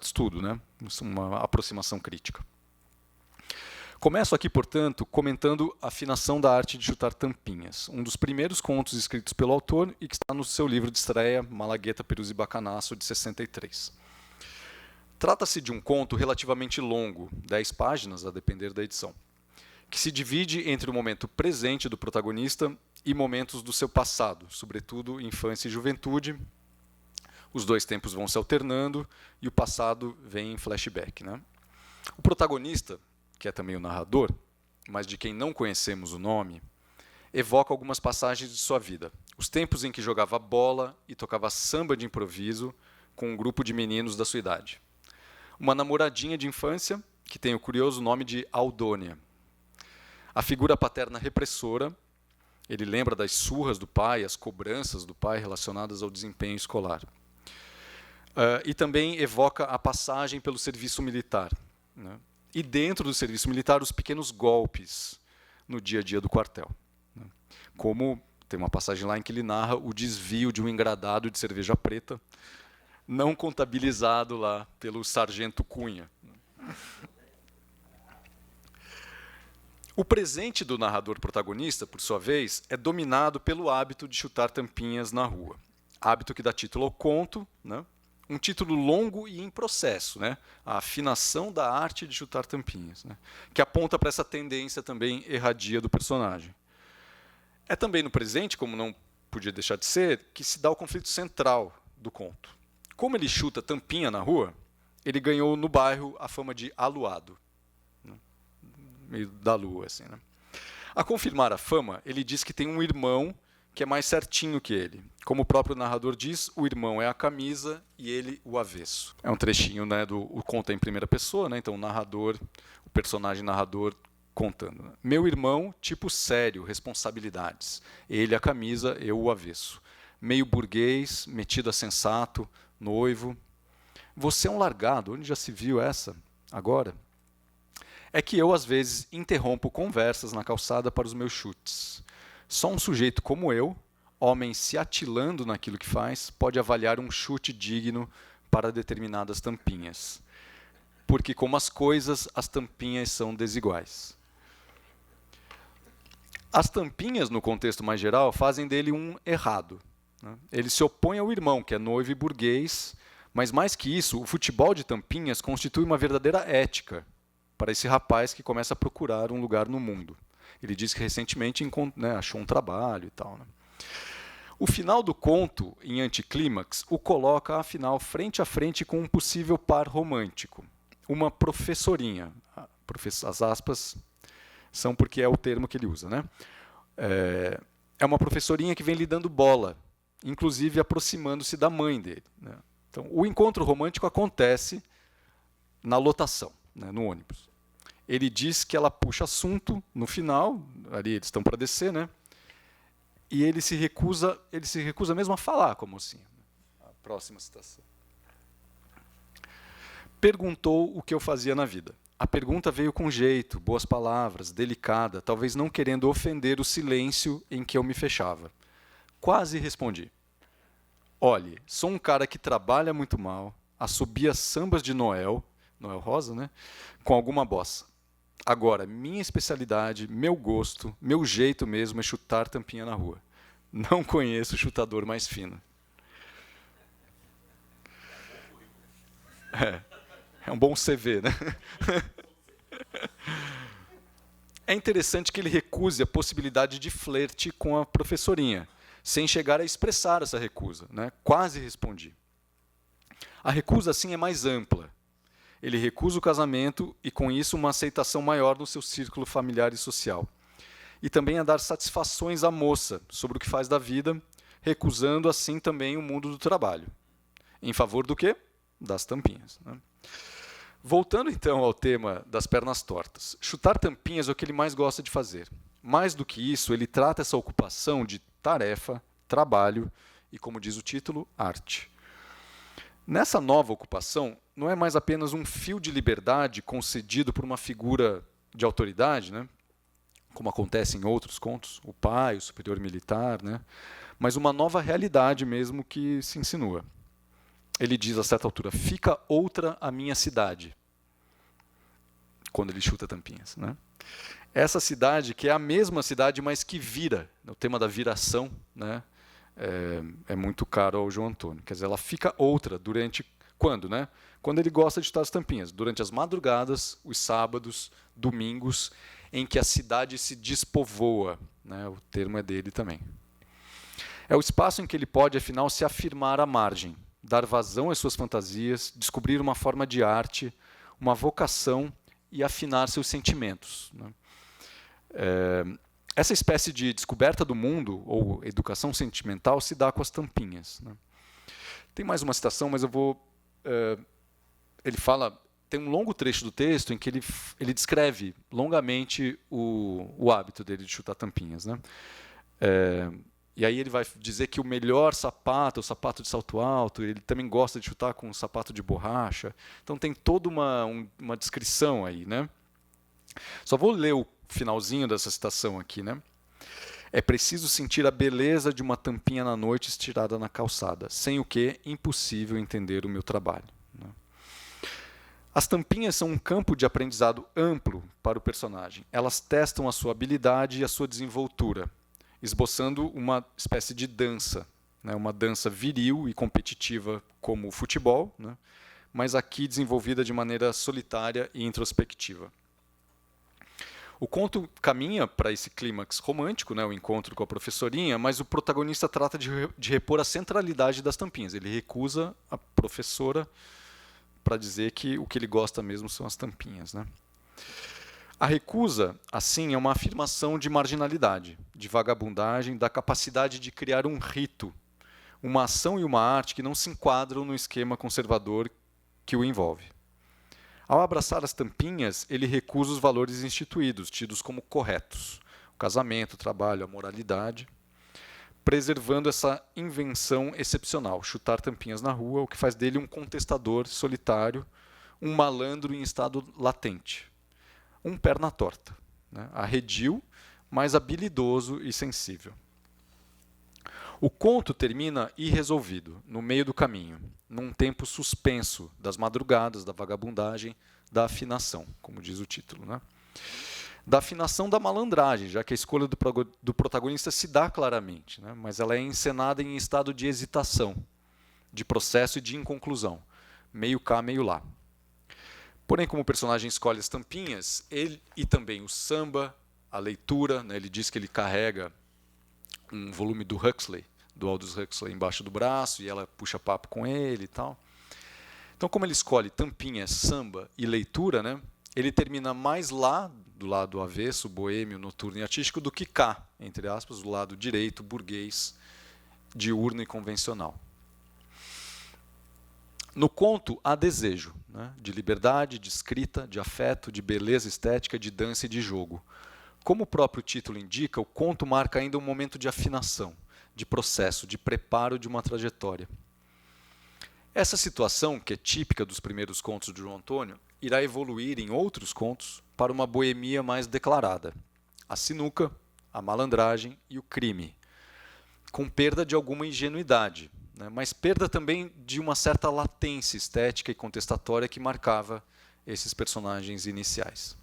estudo, né? Uma aproximação crítica. Começo aqui, portanto, comentando a Afinação da Arte de Chutar Tampinhas, um dos primeiros contos escritos pelo autor e que está no seu livro de estreia, Malagueta, Perus e Bacanaço, de 63. Trata-se de um conto relativamente longo, 10 páginas, a depender da edição, que se divide entre o momento presente do protagonista e momentos do seu passado, sobretudo infância e juventude. Os dois tempos vão se alternando e o passado vem em flashback. Né? O protagonista, que é também o narrador, mas de quem não conhecemos o nome, evoca algumas passagens de sua vida. Os tempos em que jogava bola e tocava samba de improviso com um grupo de meninos da sua idade. Uma namoradinha de infância, que tem o curioso nome de Aldônia. A figura paterna repressora. Ele lembra das surras do pai, as cobranças do pai relacionadas ao desempenho escolar. E também evoca a passagem pelo serviço militar. Né? E dentro do serviço militar, os pequenos golpes no dia a dia do quartel. Né? Como tem uma passagem lá em que ele narra o desvio de um engradado de cerveja preta, não contabilizado lá pelo sargento Cunha. O presente do narrador protagonista, por sua vez, é dominado pelo hábito de chutar tampinhas na rua. Hábito que dá título ao conto, né? Um título longo e em processo, né? A afinação da arte de chutar tampinhas, né? Que aponta para essa tendência também erradia do personagem. É também no presente, como não podia deixar de ser, que se dá o conflito central do conto. Como ele chuta tampinha na rua, ele ganhou no bairro a fama de aluado. Meio da lua, assim, né? A confirmar a fama, ele diz que tem um irmão que é mais certinho que ele. Como o próprio narrador diz, o irmão é a camisa e ele o avesso. É um trechinho, né, o conto é em primeira pessoa, né? Então o personagem narrador contando. Né? Meu irmão, tipo sério, responsabilidades. Ele a camisa, eu o avesso. Meio burguês, metido a sensato, noivo. Você é um largado, onde já se viu essa? Agora? É que eu, às vezes, interrompo conversas na calçada para os meus chutes. Só um sujeito como eu, homem se atilando naquilo que faz, pode avaliar um chute digno para determinadas tampinhas. Porque, como as coisas, as tampinhas são desiguais. As tampinhas, no contexto mais geral, fazem dele um errado. Né? Ele se opõe ao irmão, que é noivo e burguês, mas, mais que isso, o futebol de tampinhas constitui uma verdadeira ética para esse rapaz que começa a procurar um lugar no mundo. Ele diz que recentemente achou um trabalho e tal. Né? O final do conto, em anticlímax, o coloca, afinal, frente a frente com um possível par romântico. Uma professorinha. As aspas são porque é o termo que ele usa. Né? É uma professorinha que vem lhe dando bola inclusive aproximando-se da mãe dele, né? Então, o encontro romântico acontece na lotação, né, no ônibus. Ele diz que ela puxa assunto no final, ali eles estão para descer, né? E ele se recusa mesmo a falar com a mocinha. A próxima citação. Perguntou o que eu fazia na vida. A pergunta veio com jeito, boas palavras, delicada, talvez não querendo ofender o silêncio em que eu me fechava. Quase respondi. Olhe, sou um cara que trabalha muito mal, assobia sambas de Noel Rosa, né, com alguma bossa. Agora, minha especialidade, meu gosto, meu jeito mesmo é chutar tampinha na rua. Não conheço chutador mais fino. É um bom CV, né? É interessante que ele recuse a possibilidade de flerte com a professorinha, sem chegar a expressar essa recusa, né? Quase respondi. A recusa, assim, é mais ampla. Ele recusa o casamento e, com isso, uma aceitação maior no seu círculo familiar e social. E também a dar satisfações à moça sobre o que faz da vida, recusando, assim, também o mundo do trabalho. Em favor do quê? Das tampinhas, né? Voltando, então, ao tema das pernas tortas. Chutar tampinhas é o que ele mais gosta de fazer. Mais do que isso, ele trata essa ocupação de tarefa, trabalho e, como diz o título, arte. Nessa nova ocupação, não é mais apenas um fio de liberdade concedido por uma figura de autoridade, né, como acontece em outros contos, o pai, o superior militar, né, mas uma nova realidade mesmo que se insinua. Ele diz a certa altura, fica outra a minha cidade, quando ele chuta tampinhas, né? Essa cidade que é a mesma cidade, mas que vira, o tema da viração, né, é muito caro ao João Antônio. Quer dizer, ela fica outra durante... Quando, né? Quando ele gosta de chutar as tampinhas. Durante as madrugadas, os sábados, domingos, em que a cidade se despovoa, né? O termo é dele também. É o espaço em que ele pode, afinal, se afirmar à margem, dar vazão às suas fantasias, descobrir uma forma de arte, uma vocação e afinar seus sentimentos, né? Essa espécie de descoberta do mundo, ou educação sentimental, se dá com as tampinhas, né? Tem mais uma citação, mas eu vou... ele fala... Tem um longo trecho do texto em que ele descreve longamente o hábito dele de chutar tampinhas, né? E aí ele vai dizer que o melhor sapato é o sapato de salto alto, ele também gosta de chutar com um sapato de borracha. Então tem toda uma descrição aí, né? Só vou ler o finalzinho dessa citação aqui, né? É preciso sentir a beleza de uma tampinha na noite estirada na calçada, sem o que é impossível entender o meu trabalho, né? As tampinhas são um campo de aprendizado amplo para o personagem. Elas testam a sua habilidade e a sua desenvoltura, esboçando uma espécie de dança, né? Uma dança viril e competitiva como o futebol, né? Mas aqui desenvolvida de maneira solitária e introspectiva. O conto caminha para esse clímax romântico, né, o encontro com a professorinha, mas o protagonista trata de repor a centralidade das tampinhas. Ele recusa a professora para dizer que o que ele gosta mesmo são as tampinhas, né? A recusa, assim, é uma afirmação de marginalidade, de vagabundagem, da capacidade de criar um rito, uma ação e uma arte que não se enquadram no esquema conservador que o envolve. Ao abraçar as tampinhas, ele recusa os valores instituídos, tidos como corretos, o casamento, o trabalho, a moralidade, preservando essa invenção excepcional, chutar tampinhas na rua, o que faz dele um contestador solitário, um malandro em estado latente, um perna torta, né? Arredio, mas habilidoso e sensível. O conto termina irresolvido, no meio do caminho, num tempo suspenso das madrugadas, da vagabundagem, da afinação, como diz o título, né? Da afinação da malandragem, já que a escolha do protagonista se dá claramente, né? Mas ela é encenada em estado de hesitação, de processo e de inconclusão, meio cá, meio lá. Porém, como o personagem escolhe as tampinhas, ele e também o samba, a leitura, né? Ele diz que ele carrega um volume do Huxley, do Aldous Huxley, embaixo do braço, e ela puxa papo com ele e tal. Então, como ele escolhe tampinha, samba e leitura, né, ele termina mais lá, do lado avesso, boêmio, noturno e artístico, do que cá, entre aspas, do lado direito, burguês diurno e convencional. No conto há desejo, né, de liberdade, de escrita, de afeto, de beleza estética, de dança e de jogo. Como o próprio título indica, o conto marca ainda um momento de afinação, de processo, de preparo de uma trajetória. Essa situação, que é típica dos primeiros contos de João Antônio, irá evoluir em outros contos para uma boemia mais declarada: a sinuca, a malandragem e o crime, com perda de alguma ingenuidade, né, mas perda também de uma certa latência estética e contestatória que marcava esses personagens iniciais.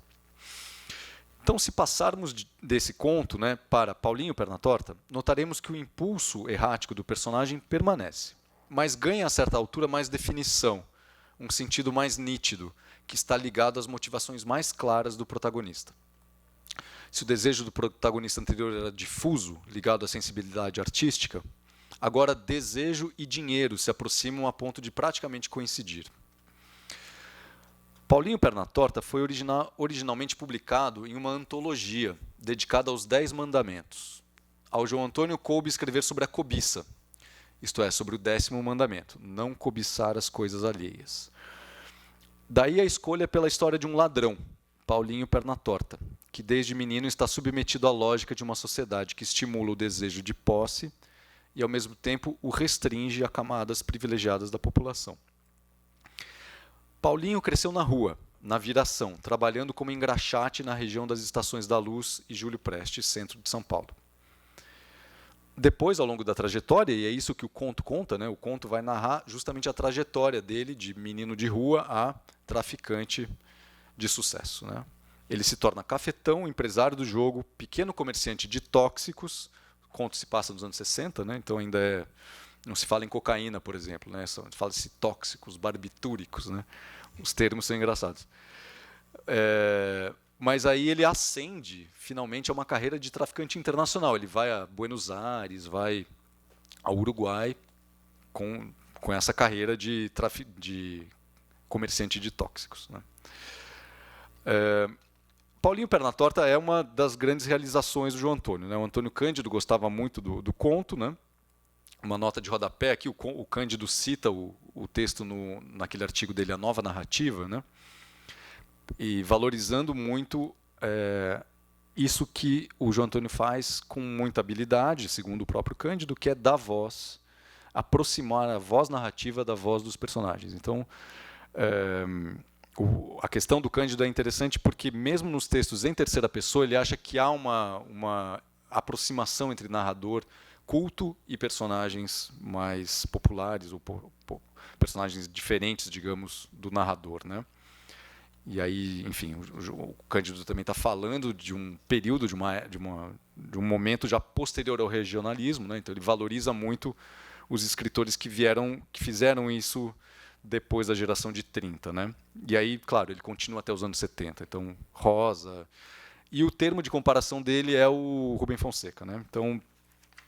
Então, se passarmos desse conto, né, para Paulinho Pernatorta, notaremos que o impulso errático do personagem permanece, mas ganha a certa altura mais definição, um sentido mais nítido, que está ligado às motivações mais claras do protagonista. Se o desejo do protagonista anterior era difuso, ligado à sensibilidade artística, agora desejo e dinheiro se aproximam a ponto de praticamente coincidir. Paulinho Pernatorta foi originalmente publicado em uma antologia dedicada aos 10 mandamentos. Ao João Antônio coube escrever sobre a cobiça, isto é, sobre o 10º mandamento, não cobiçar as coisas alheias. Daí a escolha pela história de um ladrão, Paulinho Pernatorta, que desde menino está submetido à lógica de uma sociedade que estimula o desejo de posse e, ao mesmo tempo, o restringe a camadas privilegiadas da população. Paulinho cresceu na rua, na Viração, trabalhando como engraxate na região das Estações da Luz e Júlio Prestes, centro de São Paulo. Depois, ao longo da trajetória, e é isso que o conto conta, né, o conto vai narrar justamente a trajetória dele de menino de rua a traficante de sucesso, né? Ele se torna cafetão, empresário do jogo, pequeno comerciante de tóxicos. O conto se passa nos anos 60, né? Então ainda não se fala em cocaína, por exemplo, né? Fala-se tóxicos, barbitúricos, né? Os termos são engraçados. Mas aí ele ascende, finalmente, a uma carreira de traficante internacional. Ele vai a Buenos Aires, vai ao Uruguai com essa carreira de comerciante de tóxicos, né? Paulinho Pernatorta é uma das grandes realizações do João Antônio, né? O Antônio Cândido gostava muito do conto, né? Uma nota de rodapé aqui, o Cândido cita o texto naquele artigo dele, A Nova Narrativa, né? E valorizando muito isso que o João Antônio faz com muita habilidade, segundo o próprio Cândido, que é dar voz, aproximar a voz narrativa da voz dos personagens. Então, a questão do Cândido é interessante porque, mesmo nos textos em terceira pessoa, ele acha que há uma aproximação entre narrador culto e personagens mais populares, ou personagens diferentes, digamos, do narrador, né? E aí, enfim, o Cândido também está falando de um período, de um momento já posterior ao regionalismo, né? Então ele valoriza muito os escritores que fizeram isso depois da geração de 30, né? E aí, claro, ele continua até os anos 70. Então, Rosa. E o termo de comparação dele é o Rubem Fonseca, né? Então,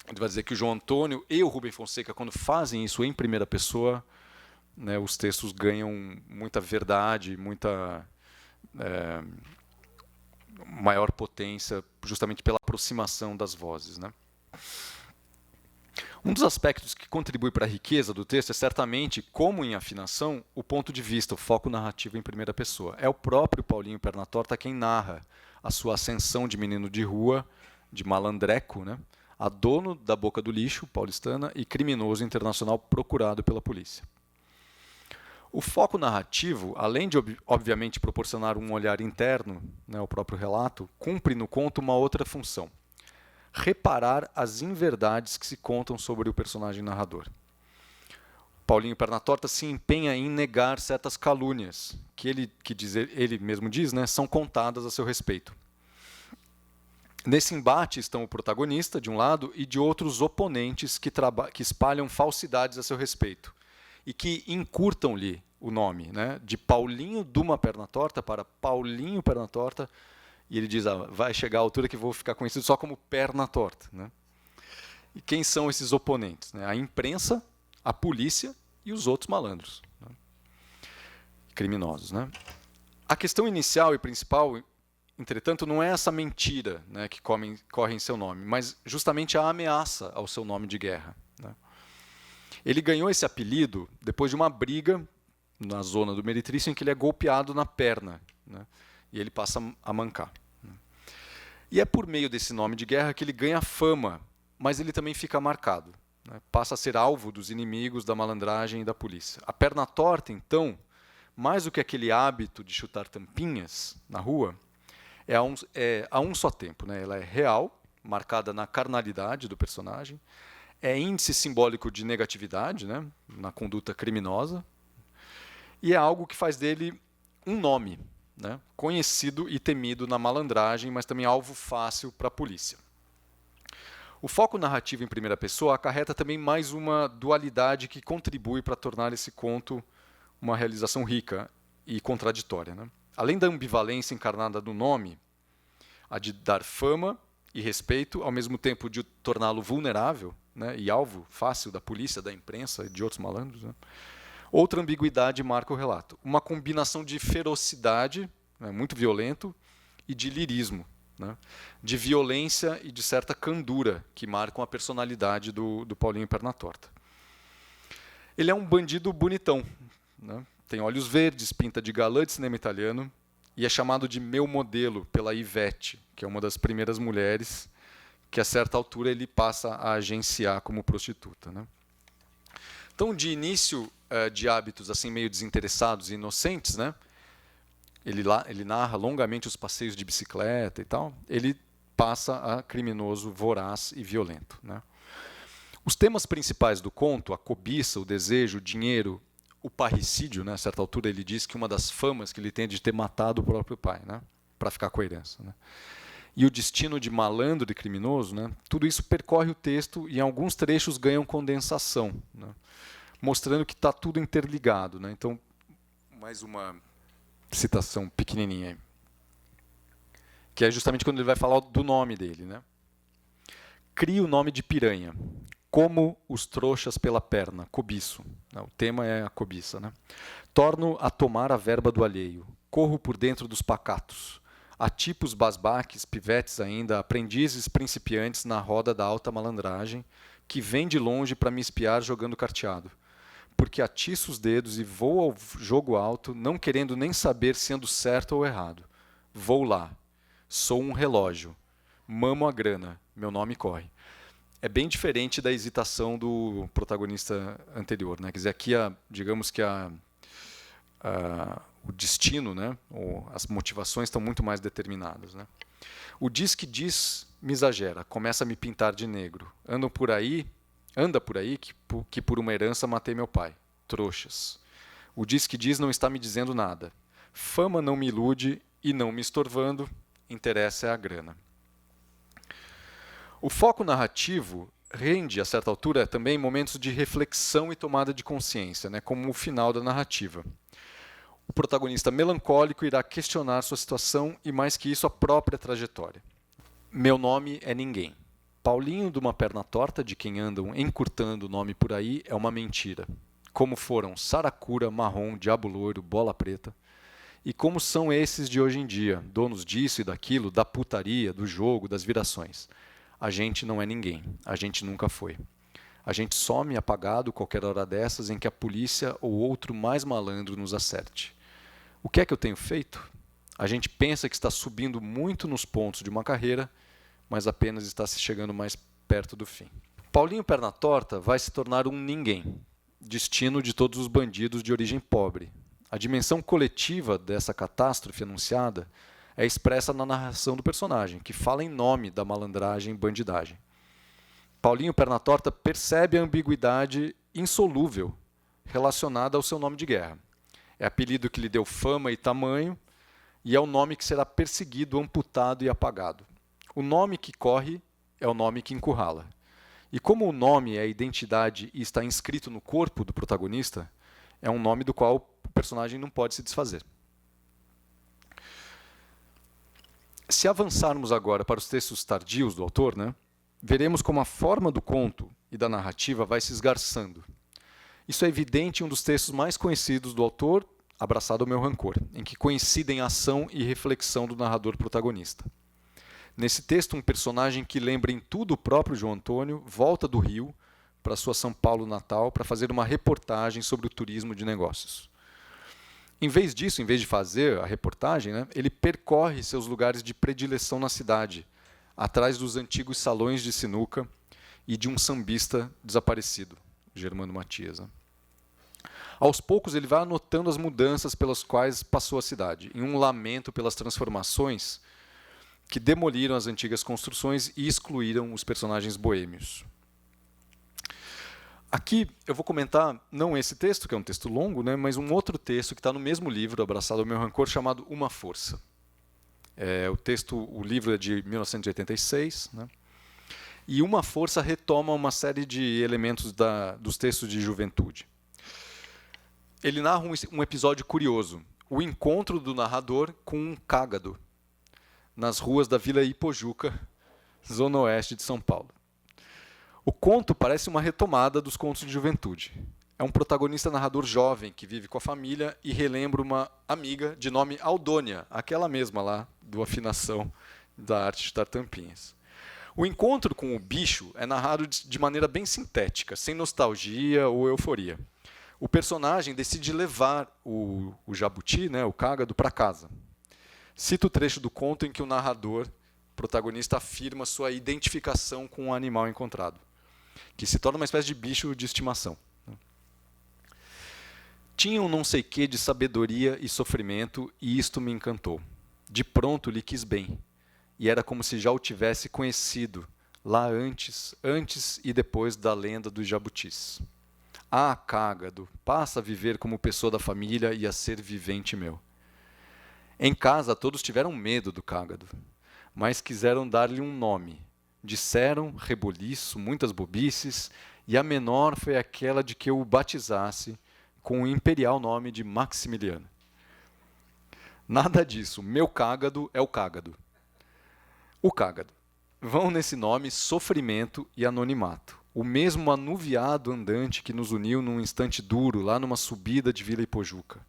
ele vai dizer que o João Antônio e o Rubem Fonseca, quando fazem isso em primeira pessoa, né, os textos ganham muita verdade, muita maior potência, justamente pela aproximação das vozes, né? Um dos aspectos que contribui para a riqueza do texto é certamente, como em afinação, o ponto de vista, o foco narrativo em primeira pessoa. É o próprio Paulinho Pernatorta quem narra a sua ascensão de menino de rua, de malandreco, né, a dono da boca do lixo paulistana e criminoso internacional procurado pela polícia. O foco narrativo, além de, obviamente, proporcionar um olhar interno, né, ao próprio relato, cumpre no conto uma outra função: reparar as inverdades que se contam sobre o personagem narrador. Paulinho Pernatorta se empenha em negar certas calúnias que ele mesmo diz, né, são contadas a seu respeito. Nesse embate estão o protagonista, de um lado, e de outros oponentes que espalham falsidades a seu respeito e que encurtam-lhe o nome, né, de Paulinho Duma Pernatorta para Paulinho Pernatorta. E ele diz, vai chegar a altura que vou ficar conhecido só como Pernatorta, né? E quem são esses oponentes, né? A imprensa, a polícia e os outros malandros, né, criminosos, né? A questão inicial e principal, entretanto, não é essa mentira, né, que corre em seu nome, mas justamente a ameaça ao seu nome de guerra, né? Ele ganhou esse apelido depois de uma briga na zona do Meretrício em que ele é golpeado na perna, né, e ele passa a mancar. E é por meio desse nome de guerra que ele ganha fama, mas ele também fica marcado, né, passa a ser alvo dos inimigos, da malandragem e da polícia. A perna torta, então, mais do que aquele hábito de chutar tampinhas na rua, é a um só tempo, né? Ela é real, marcada na carnalidade do personagem, é índice simbólico de negatividade, né, na conduta criminosa, e é algo que faz dele um nome, né, conhecido e temido na malandragem, mas também alvo fácil para a polícia. O foco narrativo em primeira pessoa acarreta também mais uma dualidade que contribui para tornar esse conto uma realização rica e contraditória, né? Além da ambivalência encarnada no nome, a de dar fama e respeito, ao mesmo tempo de torná-lo vulnerável, né, e alvo fácil da polícia, da imprensa e de outros malandros, né? Outra ambiguidade marca o relato. Uma combinação de ferocidade, né, muito violento, e de lirismo, né, de violência e de certa candura, que marcam a personalidade do Paulinho Pernatorta. Ele é um bandido bonitão, né? Tem olhos verdes, pinta de galã de cinema italiano, e é chamado de meu modelo pela Ivete, que é uma das primeiras mulheres que, a certa altura, ele passa a agenciar como prostituta, né? Então, de início de hábitos assim meio desinteressados e inocentes, né, ele narra longamente os passeios de bicicleta e tal, ele passa a criminoso, voraz e violento, né? Os temas principais do conto, a cobiça, o desejo, o dinheiro, o parricídio, né, a certa altura ele diz que uma das famas que ele tem é de ter matado o próprio pai, né, para ficar com a herança, né, e o destino de malandro e criminoso, né, tudo isso percorre o texto e em alguns trechos ganham condensação, né, mostrando que está tudo interligado, né. Então, mais uma citação pequenininha aí, que é justamente quando ele vai falar do nome dele, né. Cria o nome de piranha, como os trouxas pela perna, cobiço. O tema é a cobiça, né? Torno a tomar a verba do alheio, corro por dentro dos pacatos. Há tipos basbaques, pivetes ainda, aprendizes principiantes na roda da alta malandragem, que vêm de longe para me espiar jogando carteado. Porque atiço os dedos e vou ao jogo alto, não querendo nem saber se ando certo ou errado. Vou lá. Sou um relógio. Mamo a grana. Meu nome corre. É bem diferente da hesitação do protagonista anterior, né? Quer dizer, aqui, digamos que o destino, né? Ou as motivações estão muito mais determinadas, né? O diz que diz me exagera, começa a me pintar de negro. Anda por aí que por uma herança matei meu pai. Trouxas. O diz que diz não está me dizendo nada. Fama não me ilude e não me estorvando, interessa é a grana. O foco narrativo rende, a certa altura, também momentos de reflexão e tomada de consciência, né, como o final da narrativa. O protagonista melancólico irá questionar sua situação e, mais que isso, a própria trajetória. Meu nome é ninguém. Paulinho de uma perna torta, de quem andam encurtando o nome por aí, é uma mentira. Como foram Saracura, Marrom, Diabo Loiro, Bola Preta. E como são esses de hoje em dia, donos disso e daquilo, da putaria, do jogo, das virações. A gente não é ninguém, a gente nunca foi. A gente some apagado qualquer hora dessas em que a polícia ou outro mais malandro nos acerte. O que é que eu tenho feito? A gente pensa que está subindo muito nos pontos de uma carreira, mas apenas está se chegando mais perto do fim. Paulinho Pernatorta vai se tornar um ninguém, destino de todos os bandidos de origem pobre. A dimensão coletiva dessa catástrofe anunciada é expressa na narração do personagem, que fala em nome da malandragem e bandidagem. Paulinho Pernatorta percebe a ambiguidade insolúvel relacionada ao seu nome de guerra. É apelido que lhe deu fama e tamanho, e é o nome que será perseguido, amputado e apagado. O nome que corre é o nome que encurrala. E como o nome é a identidade e está inscrito no corpo do protagonista, é um nome do qual o personagem não pode se desfazer. Se avançarmos agora para os textos tardios do autor, né, veremos como a forma do conto e da narrativa vai se esgarçando. Isso é evidente em um dos textos mais conhecidos do autor, Abraçado ao Meu Rancor, em que coincidem ação e reflexão do narrador protagonista. Nesse texto, um personagem que lembra em tudo o próprio João Antônio volta do Rio para sua São Paulo natal para fazer uma reportagem sobre o turismo de negócios. Em vez disso, em vez de fazer a reportagem, né, ele percorre seus lugares de predileção na cidade, atrás dos antigos salões de sinuca e de um sambista desaparecido, Germano Matias. Né? Aos poucos, ele vai anotando as mudanças pelas quais passou a cidade, em um lamento pelas transformações que demoliram as antigas construções e excluíram os personagens boêmios. Aqui eu vou comentar, não esse texto, que é um texto longo, né, mas um outro texto que está no mesmo livro, Abraçado ao Meu Rancor, chamado Uma Força. O livro é de 1986, né, e Uma Força retoma uma série de elementos dos textos de juventude. Ele narra um episódio curioso, o encontro do narrador com um cágado, nas ruas da Vila Ipojuca, zona oeste de São Paulo. O conto parece uma retomada dos contos de juventude. É um protagonista narrador jovem que vive com a família e relembra uma amiga de nome Aldônia, aquela mesma lá do Afinação da Arte de Tampinhas. O encontro com o bicho é narrado de maneira bem sintética, sem nostalgia ou euforia. O personagem decide levar o jabuti, né, o cágado, para casa. Cito o trecho do conto em que o narrador, protagonista, afirma sua identificação com o animal encontrado, que se torna uma espécie de bicho de estimação. Tinha um não sei quê de sabedoria e sofrimento, e isto me encantou. De pronto lhe quis bem, e era como se já o tivesse conhecido, lá antes e depois da lenda dos jabutis. Ah, cágado, passa a viver como pessoa da família e a ser vivente meu. Em casa todos tiveram medo do cágado, mas quiseram dar-lhe um nome. Disseram, reboliço, muitas bobices, e a menor foi aquela de que eu o batizasse com o imperial nome de Maximiliano. Nada disso, meu cágado é o cágado. O cágado. Vão nesse nome sofrimento e anonimato. O mesmo anuviado andante que nos uniu num instante duro, lá numa subida de Vila Ipojuca.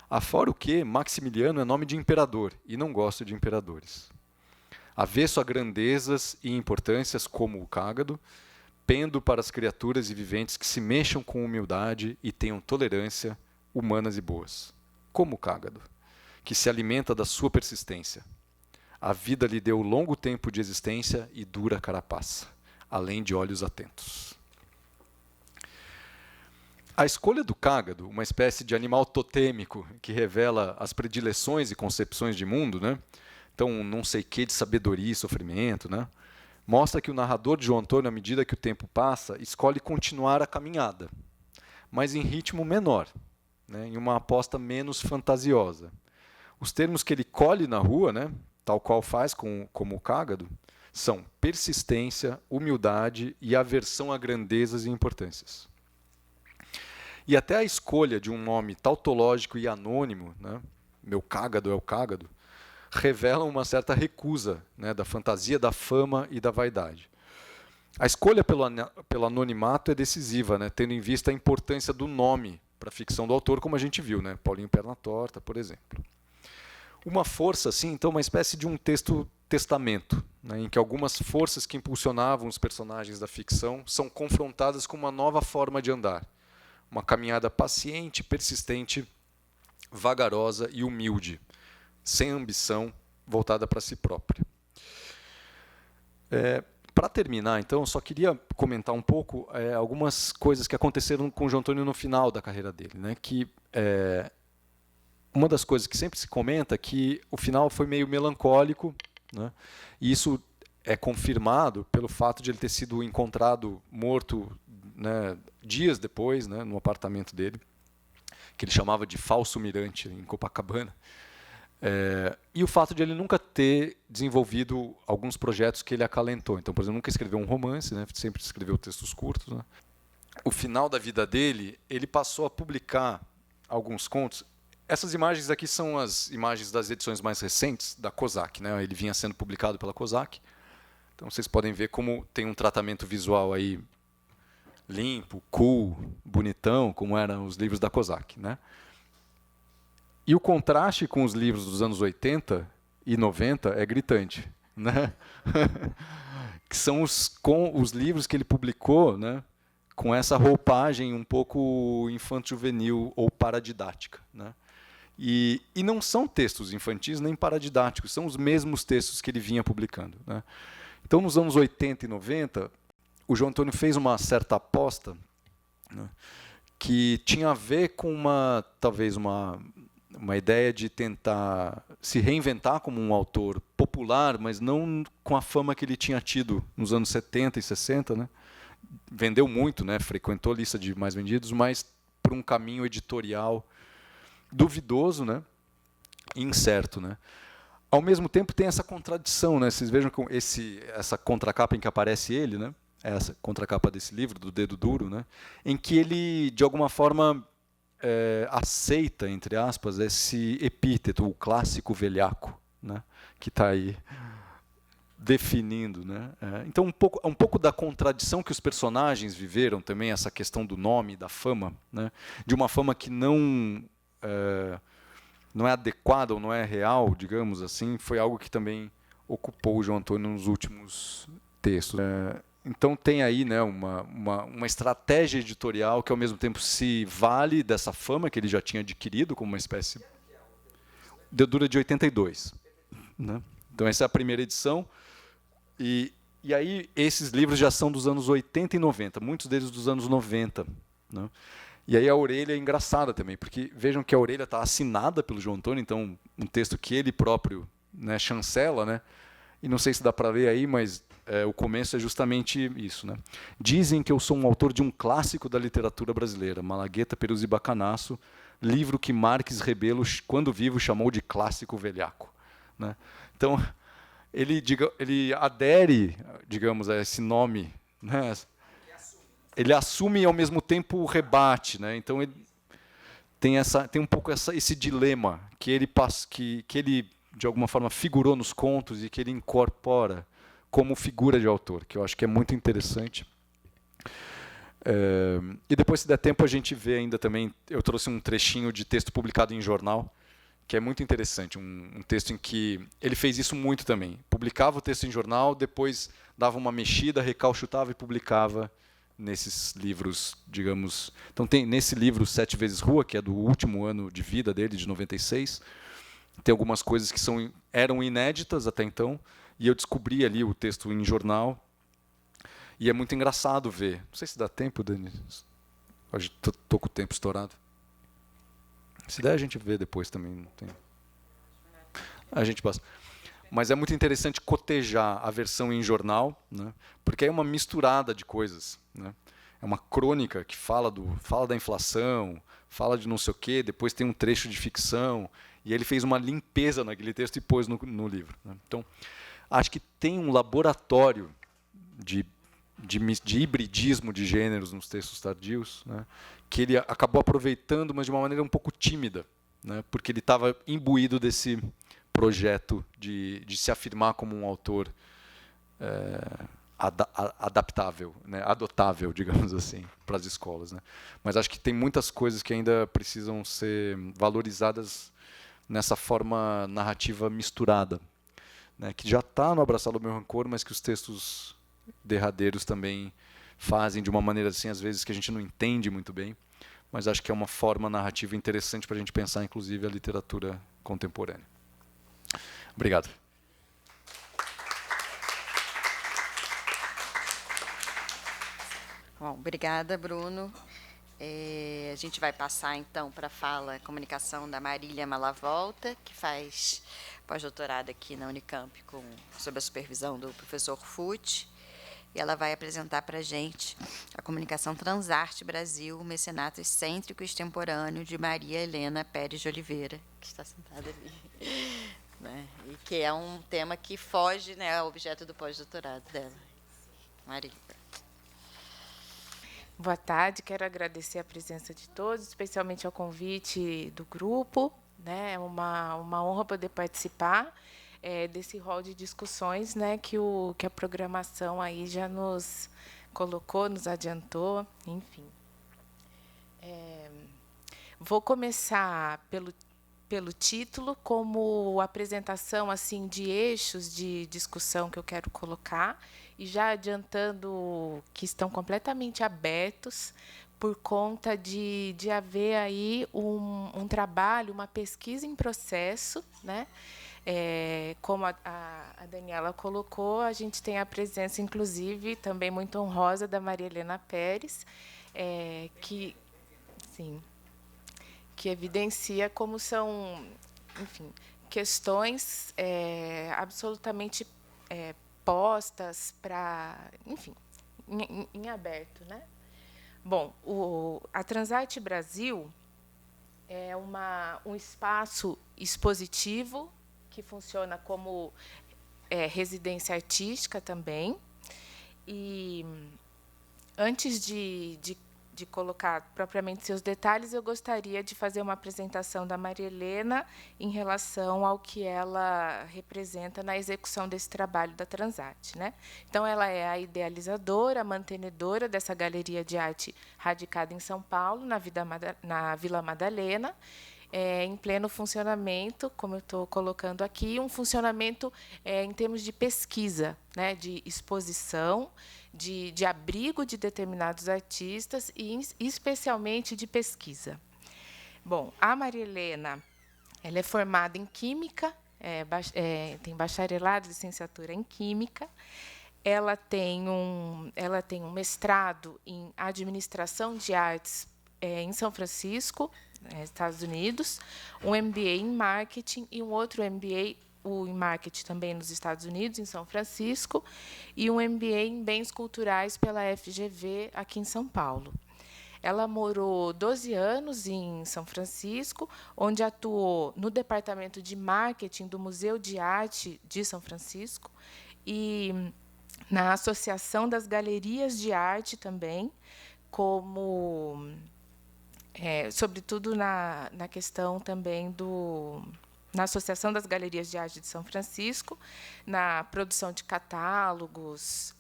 Afora o que, Maximiliano é nome de imperador, e não gosto de imperadores. Avesso a grandezas e importâncias como o cágado, pendo para as criaturas e viventes que se mexam com humildade e tenham tolerância, humanas e boas. Como o cágado, que se alimenta da sua persistência. A vida lhe deu longo tempo de existência e dura carapaça, além de olhos atentos. A escolha do cágado, uma espécie de animal totêmico que revela as predileções e concepções de mundo, né? Então, não sei que de sabedoria e sofrimento, né? Mostra que o narrador de João Antônio, à medida que o tempo passa, escolhe continuar a caminhada, mas em ritmo menor, né? Em uma aposta menos fantasiosa. Os termos que ele colhe na rua, né? Tal qual faz como o cágado, são persistência, humildade e aversão a grandezas e importâncias. E até a escolha de um nome tautológico e anônimo, né, meu cágado é o cágado, revelam uma certa recusa, né, da fantasia, da fama e da vaidade. A escolha pelo anonimato é decisiva, né, tendo em vista a importância do nome para a ficção do autor, como a gente viu, né, Paulinho Perna Torta, por exemplo. Uma força, assim, então, uma espécie de um testamento, né, em que algumas forças que impulsionavam os personagens da ficção são confrontadas com uma nova forma de andar. Uma caminhada paciente, persistente, vagarosa e humilde, sem ambição, voltada para si própria. Para terminar, então, eu só queria comentar um pouco algumas coisas que aconteceram com o João Antônio no final da carreira dele. Né, que uma das coisas que sempre se comenta é que o final foi meio melancólico, né, e isso é confirmado pelo fato de ele ter sido encontrado morto, né, dias depois, né, no apartamento dele, que ele chamava de Falso Mirante, em Copacabana. E o fato de ele nunca ter desenvolvido alguns projetos que ele acalentou. Então, por exemplo, nunca escreveu um romance, né, sempre escreveu textos curtos. Né. O final da vida dele, ele passou a publicar alguns contos. Essas imagens aqui são as imagens das edições mais recentes da Kozak. Né, ele vinha sendo publicado pela Kozak. Então, vocês podem ver como tem um tratamento visual aí limpo, cool, bonitão, como eram os livros da Kozak, né? E o contraste com os livros dos anos 80 e 90 é gritante, né? Que são os livros que ele publicou, né, com essa roupagem um pouco infanto-juvenil ou paradidática, né? E não são textos infantis nem paradidáticos, são os mesmos textos que ele vinha publicando, né? Então, nos anos 80 e 90, o João Antônio fez uma certa aposta, né, que tinha a ver com talvez uma ideia de tentar se reinventar como um autor popular, mas não com a fama que ele tinha tido nos anos 70 e 60, né? Vendeu muito, né? Frequentou a lista de mais vendidos, mas por um caminho editorial duvidoso, né? E incerto, né? Ao mesmo tempo tem essa contradição, né? Vocês vejam com essa contracapa em que aparece ele, né? Essa contracapa desse livro, do Dedo Duro, né? Em que ele, de alguma forma, aceita, entre aspas, esse epíteto, o clássico velhaco, né? Que está aí definindo, né? Então, um pouco da contradição que os personagens viveram também, essa questão do nome, da fama, né? De uma fama que não é adequada ou não é real, digamos assim, foi algo que também ocupou o João Antônio nos últimos textos. Então tem aí, né, uma estratégia editorial que ao mesmo tempo se vale dessa fama que ele já tinha adquirido como uma espécie... Dedo Duro de 82. Né? Então essa é a primeira edição. E aí esses livros já são dos anos 80 e 90, muitos deles dos anos 90. Né? E aí a orelha é engraçada também, porque vejam que a orelha está assinada pelo João Antônio, então um texto que ele próprio, né, chancela, né? E não sei se dá para ler aí, mas o começo é justamente isso, né? Dizem que eu sou um autor de um clássico da literatura brasileira, Malagueta, Peruzzi e Bacanaço, livro que Marques Rebelo, quando vivo, chamou de clássico velhaco. Né? Então, ele adere, digamos, a esse nome, né? Ele assume e, ao mesmo tempo, rebate. Né? Então, ele tem um pouco esse dilema que ele, de alguma forma, figurou nos contos e que ele incorpora como figura de autor, que eu acho que é muito interessante. E depois, se der tempo, a gente vê ainda também, eu trouxe um trechinho de texto publicado em jornal, que é muito interessante, um texto em que ele fez isso muito também. Publicava o texto em jornal, depois dava uma mexida, recalchutava e publicava nesses livros, digamos... Então, tem nesse livro 7 vezes Rua, que é do último ano de vida dele, de 96, tem algumas coisas que eram inéditas até então, e eu descobri ali o texto em jornal, e é muito engraçado ver. Não sei se dá tempo, Dani. Hoje estou com o tempo estourado. Se der, a gente vê depois também. Não tem... A gente passa. Mas é muito interessante cotejar a versão em jornal, né? Porque é uma misturada de coisas. Né? É uma crônica que fala da inflação, fala de não sei o quê, depois tem um trecho de ficção, e ele fez uma limpeza naquele texto e pôs no livro. Né? Então, acho que tem um laboratório de hibridismo de gêneros nos textos tardios, né, que ele acabou aproveitando, mas de uma maneira um pouco tímida, né, porque ele estava imbuído desse projeto de se afirmar como um autor adaptável, né, adotável, digamos assim, para as escolas. Né. Mas acho que tem muitas coisas que ainda precisam ser valorizadas nessa forma narrativa misturada, né, que já está no Abraçado ao Meu Rancor, mas que os textos derradeiros também fazem de uma maneira assim, às vezes, que a gente não entende muito bem, mas acho que é uma forma narrativa interessante para a gente pensar, inclusive, a literatura contemporânea. Obrigado. Bom, obrigada, Bruno. A gente vai passar, então, para a fala, comunicação da Marília Malavolta, que faz pós-doutorado aqui na Unicamp, sob a supervisão do professor Fucci. E ela vai apresentar para a gente a comunicação Transarte Brasil, mecenato excêntrico e extemporâneo de Maria Helena Pérez de Oliveira, que está sentada ali. Né? E que é um tema que foge, né, ao objeto do pós-doutorado dela. Maria. Boa tarde, quero agradecer a presença de todos, especialmente ao convite do grupo. Né? É uma honra poder participar desse rol de discussões, né, que a programação aí já nos colocou, nos adiantou, enfim. Vou começar pelo título, como apresentação assim de eixos de discussão que eu quero colocar, e já adiantando que estão completamente abertos por conta de haver aí um trabalho, uma pesquisa em processo, né? Como a Daniela colocou, a gente tem a presença, inclusive, também muito honrosa, da Maria Helena Pérez, que evidencia como são, enfim, questões absolutamente postas para, enfim, em aberto, né? Bom, a Transarte Brasil é um espaço expositivo que funciona como residência artística também. E antes de colocar propriamente seus detalhes, eu gostaria de fazer uma apresentação da Maria Helena em relação ao que ela representa na execução desse trabalho da Transarte, né? Então, ela é a idealizadora, a mantenedora dessa galeria de arte radicada em São Paulo, na Vila Madalena, em pleno funcionamento, como eu estou colocando aqui, um funcionamento em termos de pesquisa, né, de exposição, de abrigo de determinados artistas e, especialmente, de pesquisa. Bom, a Maria Helena, ela é formada em Química, tem bacharelado, licenciatura em Química. Ela tem um mestrado em Administração de Artes em São Francisco, Estados Unidos, um MBA em Marketing e um outro MBA em Marketing também nos Estados Unidos, em São Francisco, e um MBA em Bens Culturais pela FGV, aqui em São Paulo. Ela morou 12 anos em São Francisco, onde atuou no departamento de marketing do Museu de Arte de São Francisco e na Associação das Galerias de Arte também, sobretudo na questão também na Associação das Galerias de Arte de São Francisco, na produção de catálogos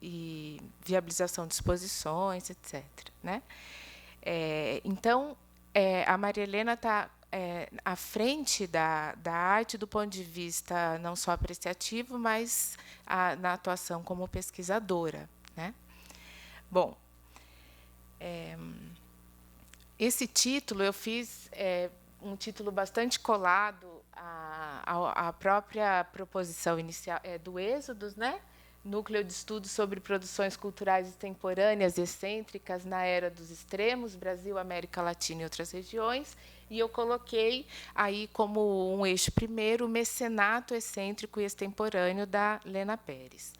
e viabilização de exposições, etc., né? Então, a Maria Helena está à frente da arte do ponto de vista não só apreciativo, mas na atuação como pesquisadora, né? Bom, esse título eu fiz um título bastante colado à própria proposição inicial do Êxodos, né? Núcleo de Estudos sobre Produções Culturais Extemporâneas e Excêntricas na Era dos Extremos, Brasil, América Latina e outras regiões. E eu coloquei aí como um eixo primeiro o mecenato excêntrico e extemporâneo da Lena Pérez.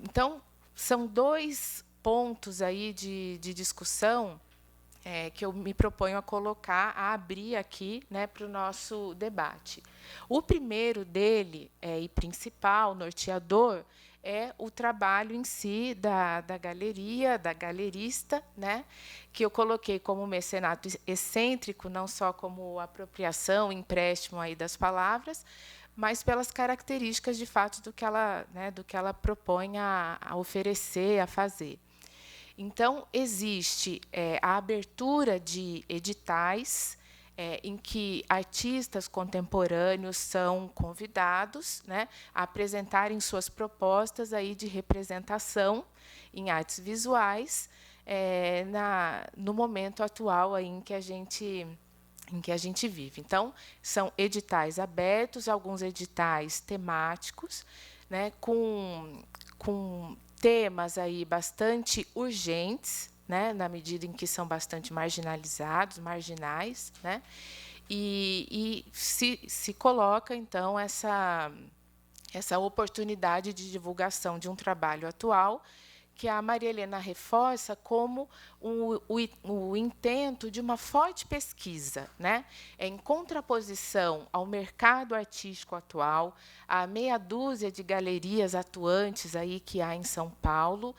Então, são dois pontos aí de discussão que eu me proponho a colocar, a abrir aqui, né, para o nosso debate. O primeiro dele, e principal, norteador, é o trabalho em si da galeria, da galerista, né, que eu coloquei como mecenato excêntrico, não só como apropriação, empréstimo aí das palavras, mas pelas características, de fato, do que ela propõe a oferecer, a fazer. Então, existe a abertura de editais em que artistas contemporâneos são convidados, né, a apresentarem suas propostas aí de representação em artes visuais no momento atual aí em que a gente vive. Então, são editais abertos, alguns editais temáticos, né, com temas aí bastante urgentes, né, na medida em que são bastante marginais, né, e se coloca, então, essa oportunidade de divulgação de um trabalho atual que a Maria Helena reforça como o intento de uma forte pesquisa, né, em contraposição ao mercado artístico atual, à meia dúzia de galerias atuantes aí que há em São Paulo,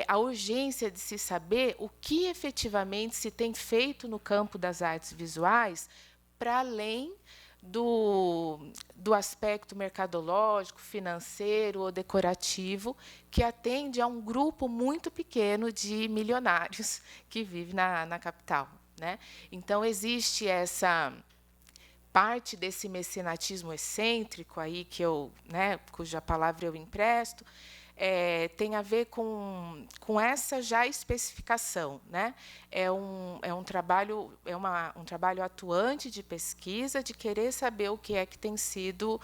a urgência de se saber o que efetivamente se tem feito no campo das artes visuais para além do aspecto mercadológico, financeiro ou decorativo, que atende a um grupo muito pequeno de milionários que vive na capital, né? Então, existe parte desse mecenatismo excêntrico aí que eu, né, cuja palavra eu empresto, tem a ver com essa já especificação, né? É um trabalho atuante de pesquisa, de querer saber o que é que tem sido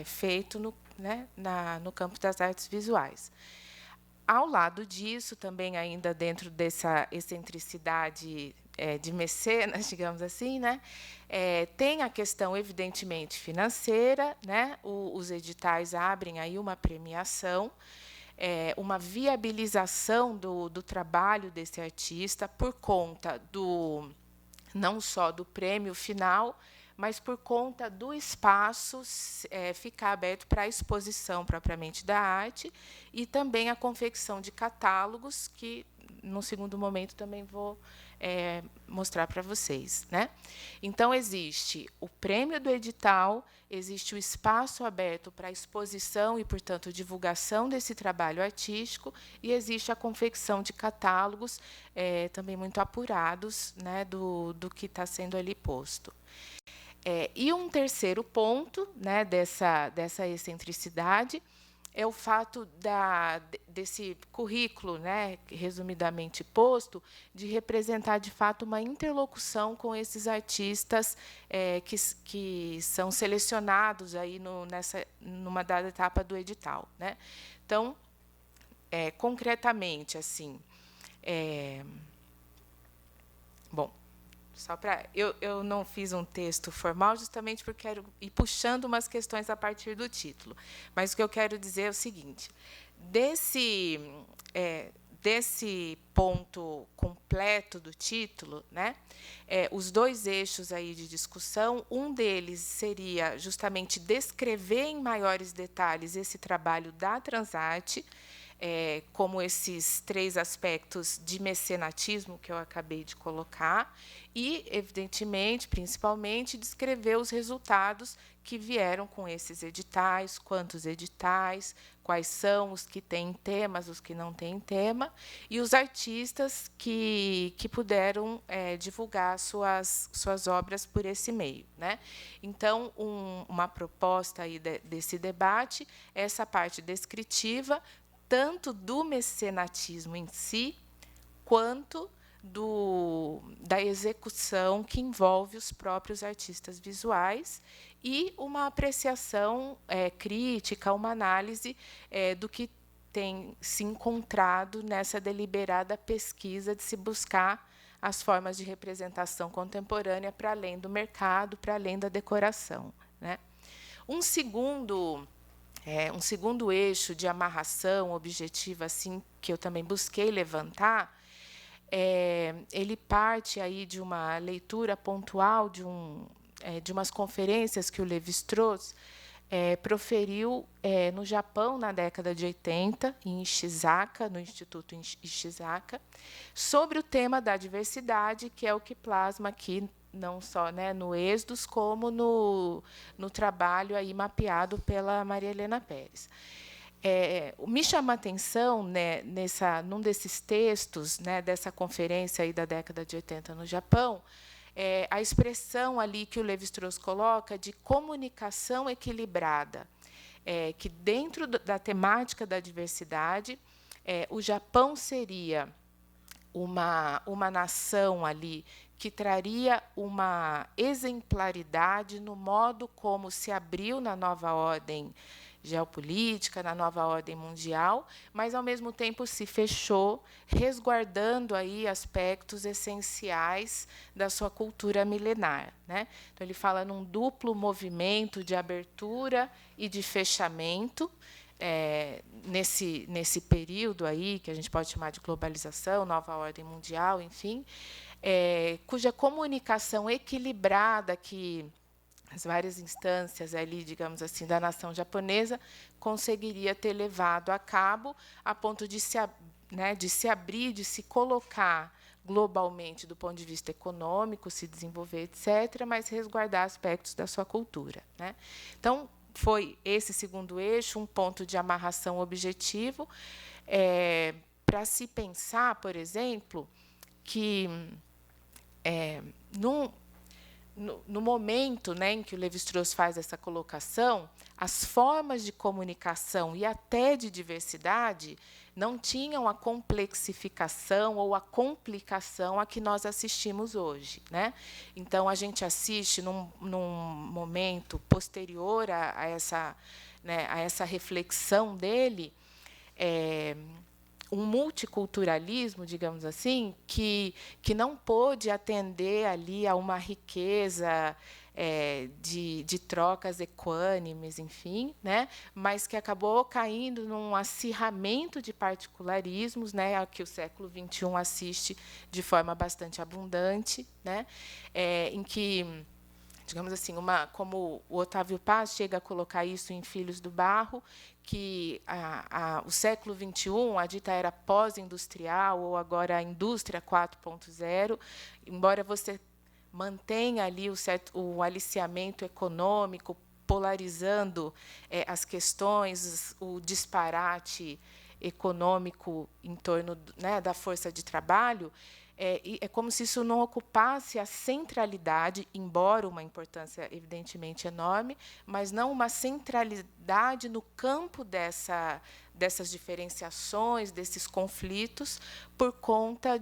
feito no campo das artes visuais. Ao lado disso, também ainda dentro dessa excentricidade de mecenas, digamos assim, né, tem a questão, evidentemente, financeira, né? Os editais abrem aí uma premiação, uma viabilização do trabalho desse artista por conta não só do prêmio final, mas por conta do espaço ficar aberto para a exposição propriamente da arte e também a confecção de catálogos, que, no segundo momento, também vou mostrar para vocês, né? Então, existe o prêmio do edital, existe o espaço aberto para a exposição e, portanto, divulgação desse trabalho artístico, e existe a confecção de catálogos também muito apurados, né, do que está sendo ali posto. E um terceiro ponto, né, dessa excentricidade é o fato desse currículo, né, resumidamente posto, de representar, de fato, uma interlocução com esses artistas que são selecionados aí numa dada etapa do edital, né? Então, concretamente, assim, bom, só para eu não fiz um texto formal justamente porque quero ir puxando umas questões a partir do título. Mas o que eu quero dizer é o seguinte: desse ponto completo do título, né, os dois eixos aí de discussão, um deles seria justamente descrever em maiores detalhes esse trabalho da Transarte, como esses três aspectos de mecenatismo que eu acabei de colocar, e, evidentemente, principalmente, descrever os resultados que vieram com esses editais, quantos editais, quais são os que têm temas, os que não têm tema, e os artistas que puderam divulgar suas obras por esse meio, né? Então, uma proposta aí desse debate é essa parte descritiva, tanto do mecenatismo em si, quanto da execução que envolve os próprios artistas visuais, e uma apreciação crítica, uma análise do que tem se encontrado nessa deliberada pesquisa de se buscar as formas de representação contemporânea para além do mercado, para além da decoração, né? Um segundo eixo de amarração objetiva, assim, que eu também busquei levantar, ele parte aí de uma leitura pontual de umas conferências que o Lévi-Strauss proferiu no Japão na década de 80, em Ishizaka, no Instituto Ishizaka, sobre o tema da diversidade, que é o que plasma aqui não só, né, no Êxodos, como no trabalho aí mapeado pela Maria Helena Pérez. Me chama a atenção, né, num desses textos, né, dessa conferência aí da década de 80 no Japão, a expressão ali que o Lévi-Strauss coloca de comunicação equilibrada, que dentro da temática da diversidade, o Japão seria uma nação ali que traria uma exemplaridade no modo como se abriu na nova ordem geopolítica, na nova ordem mundial, mas, ao mesmo tempo, se fechou, resguardando aí aspectos essenciais da sua cultura milenar, né? Então, ele fala num duplo movimento de abertura e de fechamento, nesse período aí, que a gente pode chamar de globalização, nova ordem mundial, enfim, cuja comunicação equilibrada que as várias instâncias ali, digamos assim, da nação japonesa conseguiria ter levado a cabo, a ponto de se abrir, de se colocar globalmente do ponto de vista econômico, se desenvolver, etc., mas resguardar aspectos da sua cultura, né? Então, foi esse segundo eixo, um ponto de amarração objetivo, para se pensar, por exemplo, que no momento, né, em que o Lévi-Strauss faz essa colocação, as formas de comunicação e até de diversidade não tinham a complexificação ou a complicação a que nós assistimos hoje, né? Então, a gente assiste num momento posterior a essa, né, a essa reflexão dele, um multiculturalismo, digamos assim, que não pôde atender ali a uma riqueza de trocas equânimes, enfim, né, mas que acabou caindo num acirramento de particularismos, né, a que o século XXI assiste de forma bastante abundante, né, em que, digamos assim, como o Otávio Paz chega a colocar isso em Filhos do Barro, que o século XXI, a dita era pós-industrial, ou agora a indústria 4.0, embora você mantenha ali o aliciamento econômico, polarizando as questões, o disparate econômico em torno, né, da força de trabalho, é como se isso não ocupasse a centralidade, embora uma importância evidentemente enorme, mas não uma centralidade no campo dessas diferenciações, desses conflitos, por conta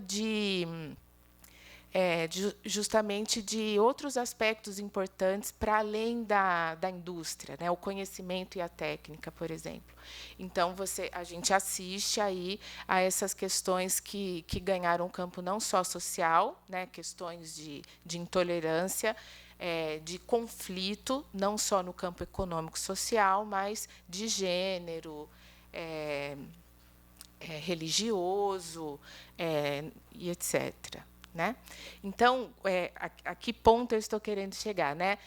justamente de outros aspectos importantes para além da indústria, né? O conhecimento e a técnica, por exemplo. Então, a gente assiste aí a essas questões que ganharam campo não só social, né? Questões de intolerância, de conflito, não só no campo econômico-social, mas de gênero, religioso, e etc. Né? Então, a que ponto eu estou querendo chegar? Né?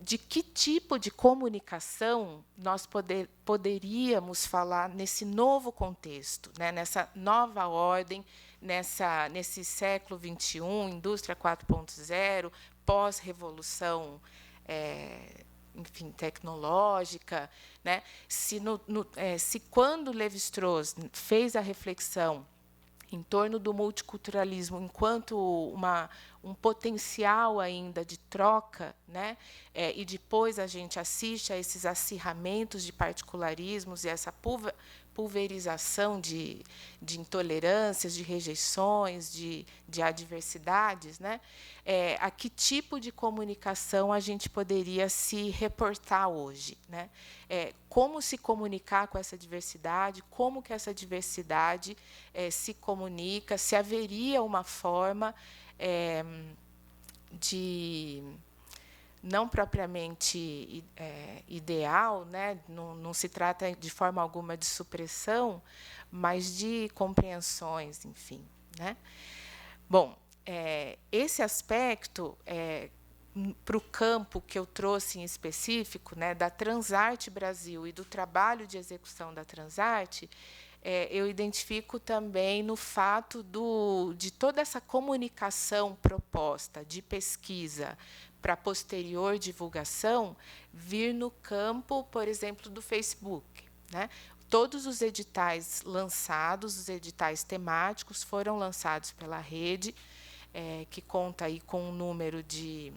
De que tipo de comunicação nós poderíamos falar nesse novo contexto, né? Nessa nova ordem, nesse século XXI, indústria 4.0, pós-revolução, enfim, tecnológica, né? Se quando Lévi-Strauss fez a reflexão em torno do multiculturalismo enquanto um potencial ainda de troca, né? E depois a gente assiste a esses acirramentos de particularismos e essa pulverização de intolerâncias, de rejeições, de adversidades, né? A que tipo de comunicação a gente poderia se reportar hoje, né? Como se comunicar com essa diversidade, como que essa diversidade se comunica, se haveria uma forma de não propriamente ideal, né? Não se trata de forma alguma de supressão, mas de compreensões, enfim, né? Bom, esse aspecto para o campo que eu trouxe em específico, né, da Transarte Brasil e do trabalho de execução da Transarte, eu identifico também no fato de toda essa comunicação proposta de pesquisa para posterior divulgação vir no campo, por exemplo, do Facebook, né? Todos os editais lançados, os editais temáticos, foram lançados pela rede, que conta aí com um número de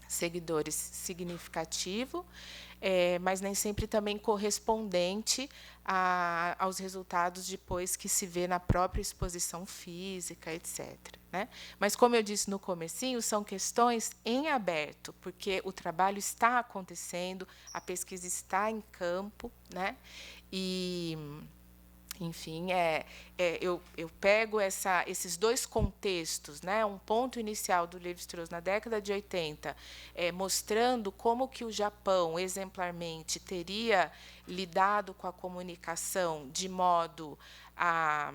seguidores significativo, mas nem sempre também correspondente aos resultados depois que se vê na própria exposição física, etc. Né? Mas, como eu disse no comecinho, são questões em aberto, porque o trabalho está acontecendo, a pesquisa está em campo, né? E, enfim, eu pego esses dois contextos, né? Um ponto inicial do Lévi-Strauss na década de 80, mostrando como que o Japão, exemplarmente, teria lidado com a comunicação de modo a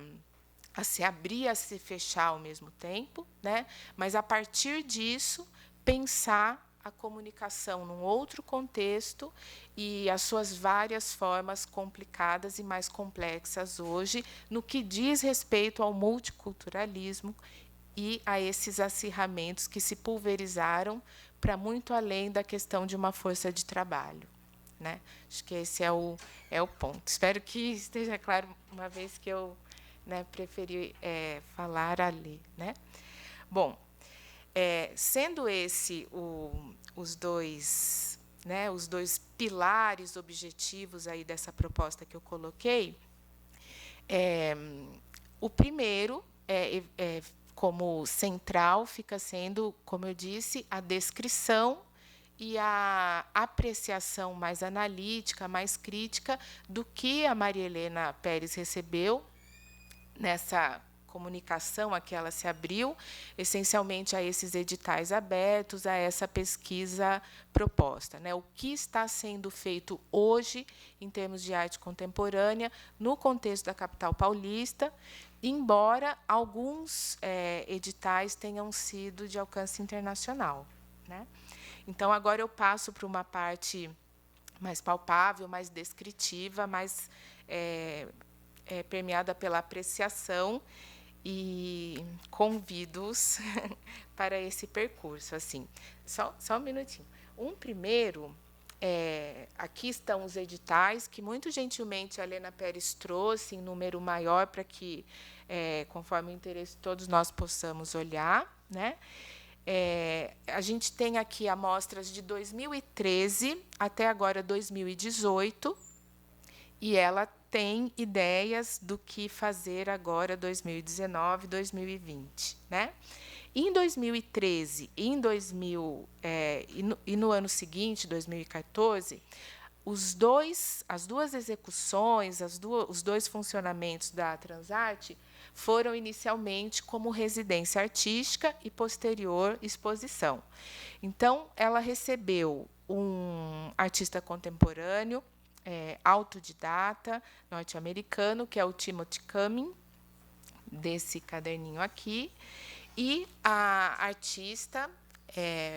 se abrir, a se fechar ao mesmo tempo, né? Mas, a partir disso, pensar a comunicação num outro contexto e as suas várias formas complicadas e mais complexas hoje, no que diz respeito ao multiculturalismo e a esses acirramentos que se pulverizaram para muito além da questão de uma força de trabalho, né? Acho que esse é o ponto. Espero que esteja claro, uma vez que eu, né, preferi falar ali, né? Bom, Sendo esse os dois pilares objetivos aí dessa proposta que eu coloquei, o primeiro, como central, fica sendo, como eu disse, a descrição e a apreciação mais analítica, mais crítica do que a Maria Helena Pérez recebeu nessa comunicação a que ela se abriu, essencialmente a esses editais abertos, a essa pesquisa proposta, né? O que está sendo feito hoje em termos de arte contemporânea no contexto da capital paulista, embora alguns editais tenham sido de alcance internacional, né? Então, agora eu passo para uma parte mais palpável, mais descritiva, mais permeada pela apreciação, e convido-os para esse percurso. Assim, só um minutinho. Primeiro, aqui estão os editais que muito gentilmente a Helena Pérez trouxe em número maior para que, conforme o interesse, todos nós possamos olhar, né? A gente tem aqui amostras de 2013 até agora 2018, e ela tem ideias do que fazer agora 2019, 2020, né? Em 2013 e no ano seguinte, 2014, as duas execuções, os dois funcionamentos da Transarte foram inicialmente como residência artística e posterior exposição. Então, ela recebeu um artista contemporâneo, autodidata, norte-americano, que é o Timothy Cumming, desse caderninho aqui, e a artista,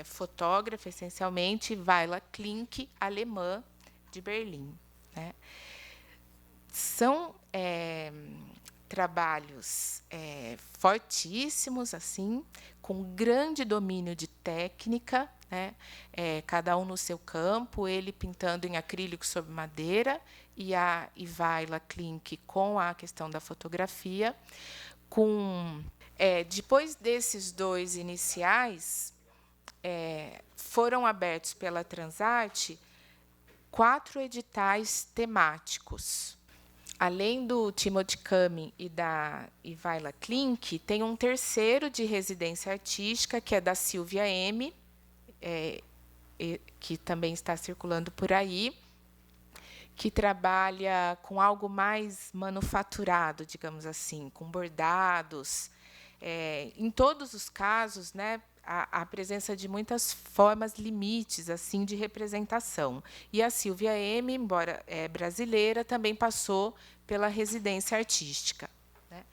fotógrafa, essencialmente, Vaila Klink, alemã, de Berlim, né? São trabalhos fortíssimos, assim, com grande domínio de técnica, né? Cada um no seu campo, ele pintando em acrílico sobre madeira e a Vaila Klink com a questão da fotografia. Depois desses dois iniciais, foram abertos pela Transarte 4 editais temáticos. Além do Timothy Cumming e da Vaila Klink, tem um terceiro de residência artística, que é da Silvia M., que também está circulando por aí, que trabalha com algo mais manufaturado, digamos assim, com bordados. Em todos os casos, né, a presença de muitas formas limites assim de representação. E a Silvia M., embora brasileira, também passou pela residência artística, né?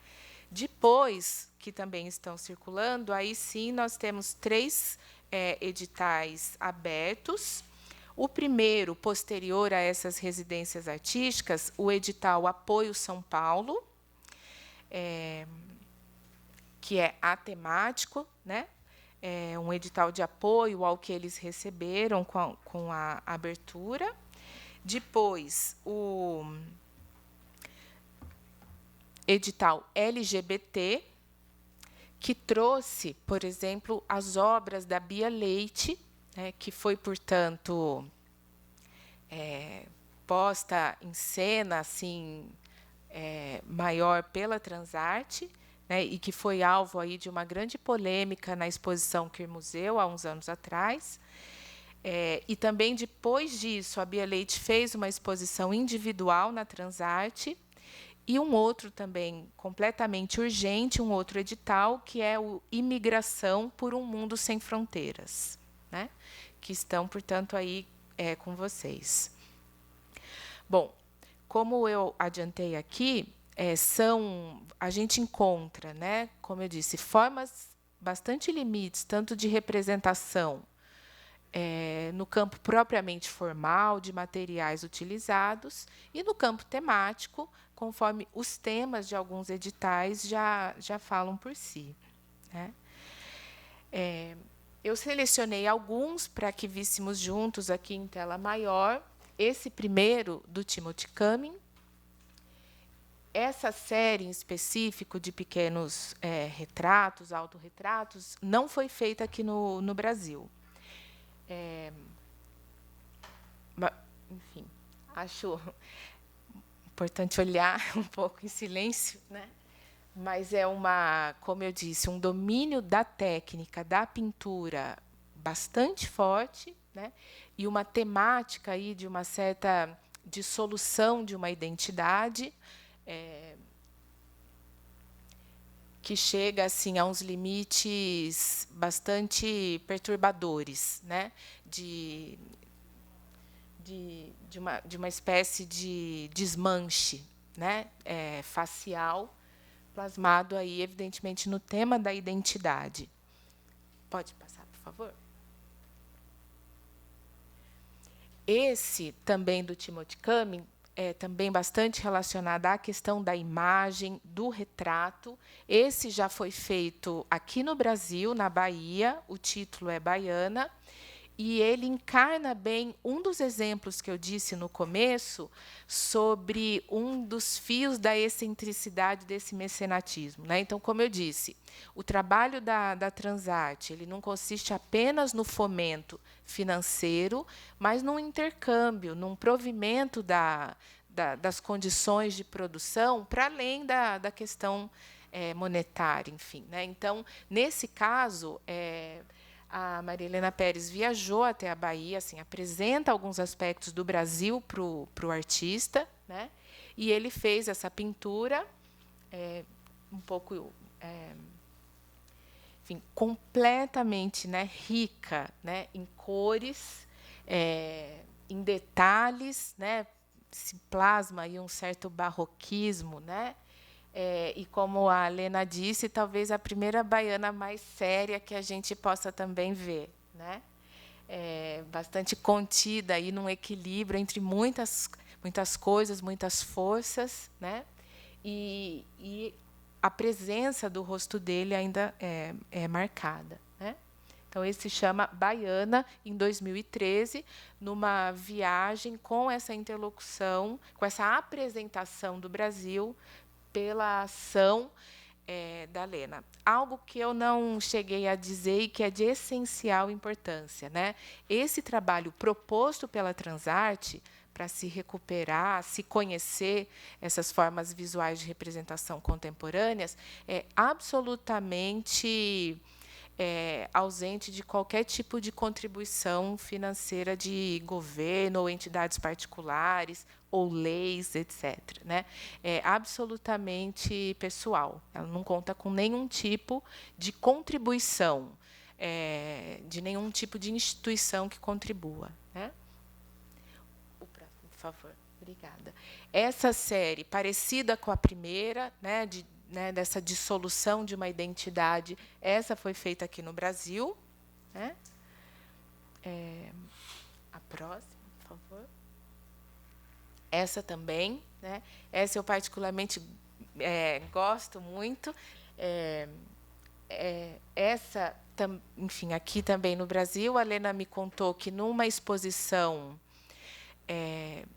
Depois, que também estão circulando, aí sim nós temos 3 editais abertos. O primeiro, posterior a essas residências artísticas, o edital Apoio São Paulo, que é atemático, né? Um edital de apoio ao que eles receberam com a abertura. Depois, o edital LGBT, que trouxe, por exemplo, as obras da Bia Leite, né, que foi, portanto, posta em cena assim, maior pela Transarte, né, e que foi alvo aí de uma grande polêmica na exposição Queer Museu, há uns anos atrás. E também, depois disso, a Bia Leite fez uma exposição individual na Transarte, e um outro também completamente urgente, um outro edital, que é o Imigração por um Mundo Sem Fronteiras, né, que estão, portanto, aí com vocês. Bom, como eu adiantei aqui, a gente encontra, né, como eu disse, formas bastante limites, tanto de representação no campo propriamente formal, de materiais utilizados, e no campo temático, conforme os temas de alguns editais já falam por si, né? Eu selecionei alguns para que víssemos juntos aqui em tela maior. Esse primeiro, do Timothy Cumming, essa série em específico de pequenos retratos, autorretratos, não foi feita aqui no Brasil. Enfim, acho importante olhar um pouco em silêncio, né? Mas é como eu disse, um domínio da técnica da pintura bastante forte, né? E uma temática aí de uma certa dissolução de uma identidade, que chega assim a uns limites bastante perturbadores, né? de uma espécie de desmanche, né? Facial, plasmado aí, evidentemente, no tema da identidade. Pode passar, por favor? Esse, também, do Timothy Cumming, é também bastante relacionado à questão da imagem, do retrato. Esse já foi feito aqui no Brasil, na Bahia, o título é Baiana, e ele encarna bem um dos exemplos que eu disse no começo sobre um dos fios da excentricidade desse mecenatismo, né? Então, como eu disse, o trabalho da Transarte ele não consiste apenas no fomento financeiro, mas num intercâmbio, num provimento das condições de produção para além da questão monetária, enfim, né? Então, nesse caso, a Maria Helena Pérez viajou até a Bahia, assim, apresenta alguns aspectos do Brasil para o artista, né? E ele fez essa pintura um pouco, enfim, completamente, né, rica, né, em cores, em detalhes, né? Se plasma aí um certo barroquismo, né? E, como a Lena disse, talvez a primeira baiana mais séria que a gente possa também ver, né? Bastante contida aí num equilíbrio entre muitas coisas, muitas forças, né? E a presença do rosto dele ainda é marcada, né? Então, esse se chama Baiana, em 2013, numa viagem com essa interlocução, com essa apresentação do Brasil pela ação da Lena. Algo que eu não cheguei a dizer e que é de essencial importância, né? Esse trabalho proposto pela Transarte para se recuperar, se conhecer essas formas visuais de representação contemporâneas é absolutamente ausente de qualquer tipo de contribuição financeira de governo ou entidades particulares ou leis, etc., né? É absolutamente pessoal. Ela não conta com nenhum tipo de contribuição, de nenhum tipo de instituição que contribua, né? O próximo, por favor. Obrigada. Essa série, parecida com a primeira, né, dessa dissolução de uma identidade, essa foi feita aqui no Brasil, né? A próxima, por favor. Essa também, né? Essa eu particularmente gosto muito. Essa, enfim, aqui também no Brasil, a Lena me contou que numa exposição,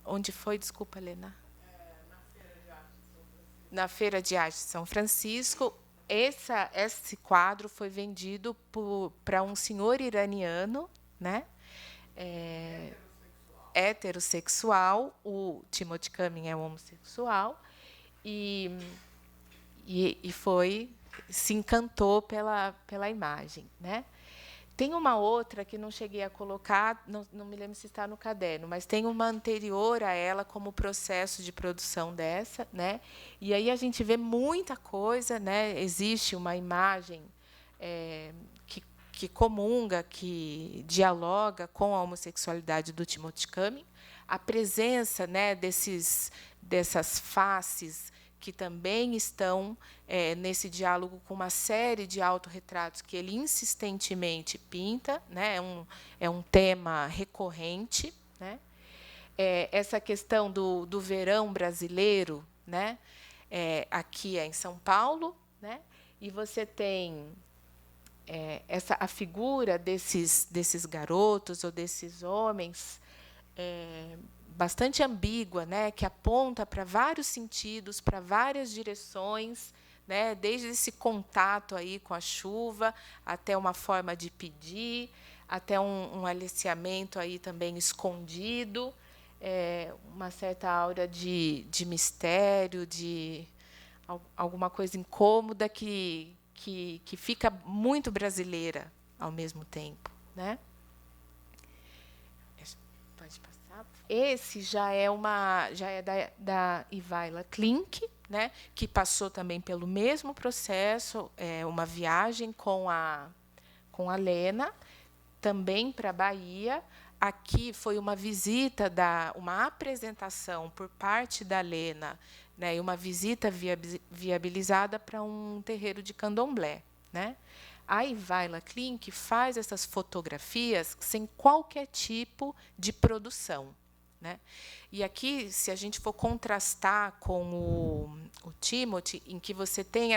onde foi, desculpa, Lena? Na Feira de Arte de São Francisco. Esse quadro foi vendido para um senhor iraniano, né? Heterossexual. O Timothy Cumming é homossexual e se encantou pela imagem, né? Tem uma outra que não cheguei a colocar, não me lembro se está no caderno, mas tem uma anterior a ela como processo de produção dessa, né? E aí a gente vê muita coisa, né? Existe uma imagem que comunga, que dialoga com a homossexualidade do Timothy Cumming, a presença, né, dessas faces que também estão nesse diálogo com uma série de autorretratos que ele insistentemente pinta, né? É um tema recorrente, né? Essa questão do verão brasileiro, né? Aqui é em São Paulo, né? E você tem a figura desses garotos ou desses homens bastante ambígua, né, que aponta para vários sentidos, para várias direções, né, desde esse contato aí com a chuva, até uma forma de pedir, até um aliciamento aí também escondido, uma certa aura de mistério, de alguma coisa incômoda que fica muito brasileira ao mesmo tempo, né? Pode passar. Esse já é da Ivaila Klink, né? Que passou também pelo mesmo processo, uma viagem com a Lena, também para a Bahia. Aqui foi uma visita, uma apresentação por parte da Lena, né, e uma visita viabilizada para um terreiro de candomblé, né? A Ivaila Klink faz essas fotografias sem qualquer tipo de produção, né? E aqui, se a gente for contrastar com o Timothy, em que você tem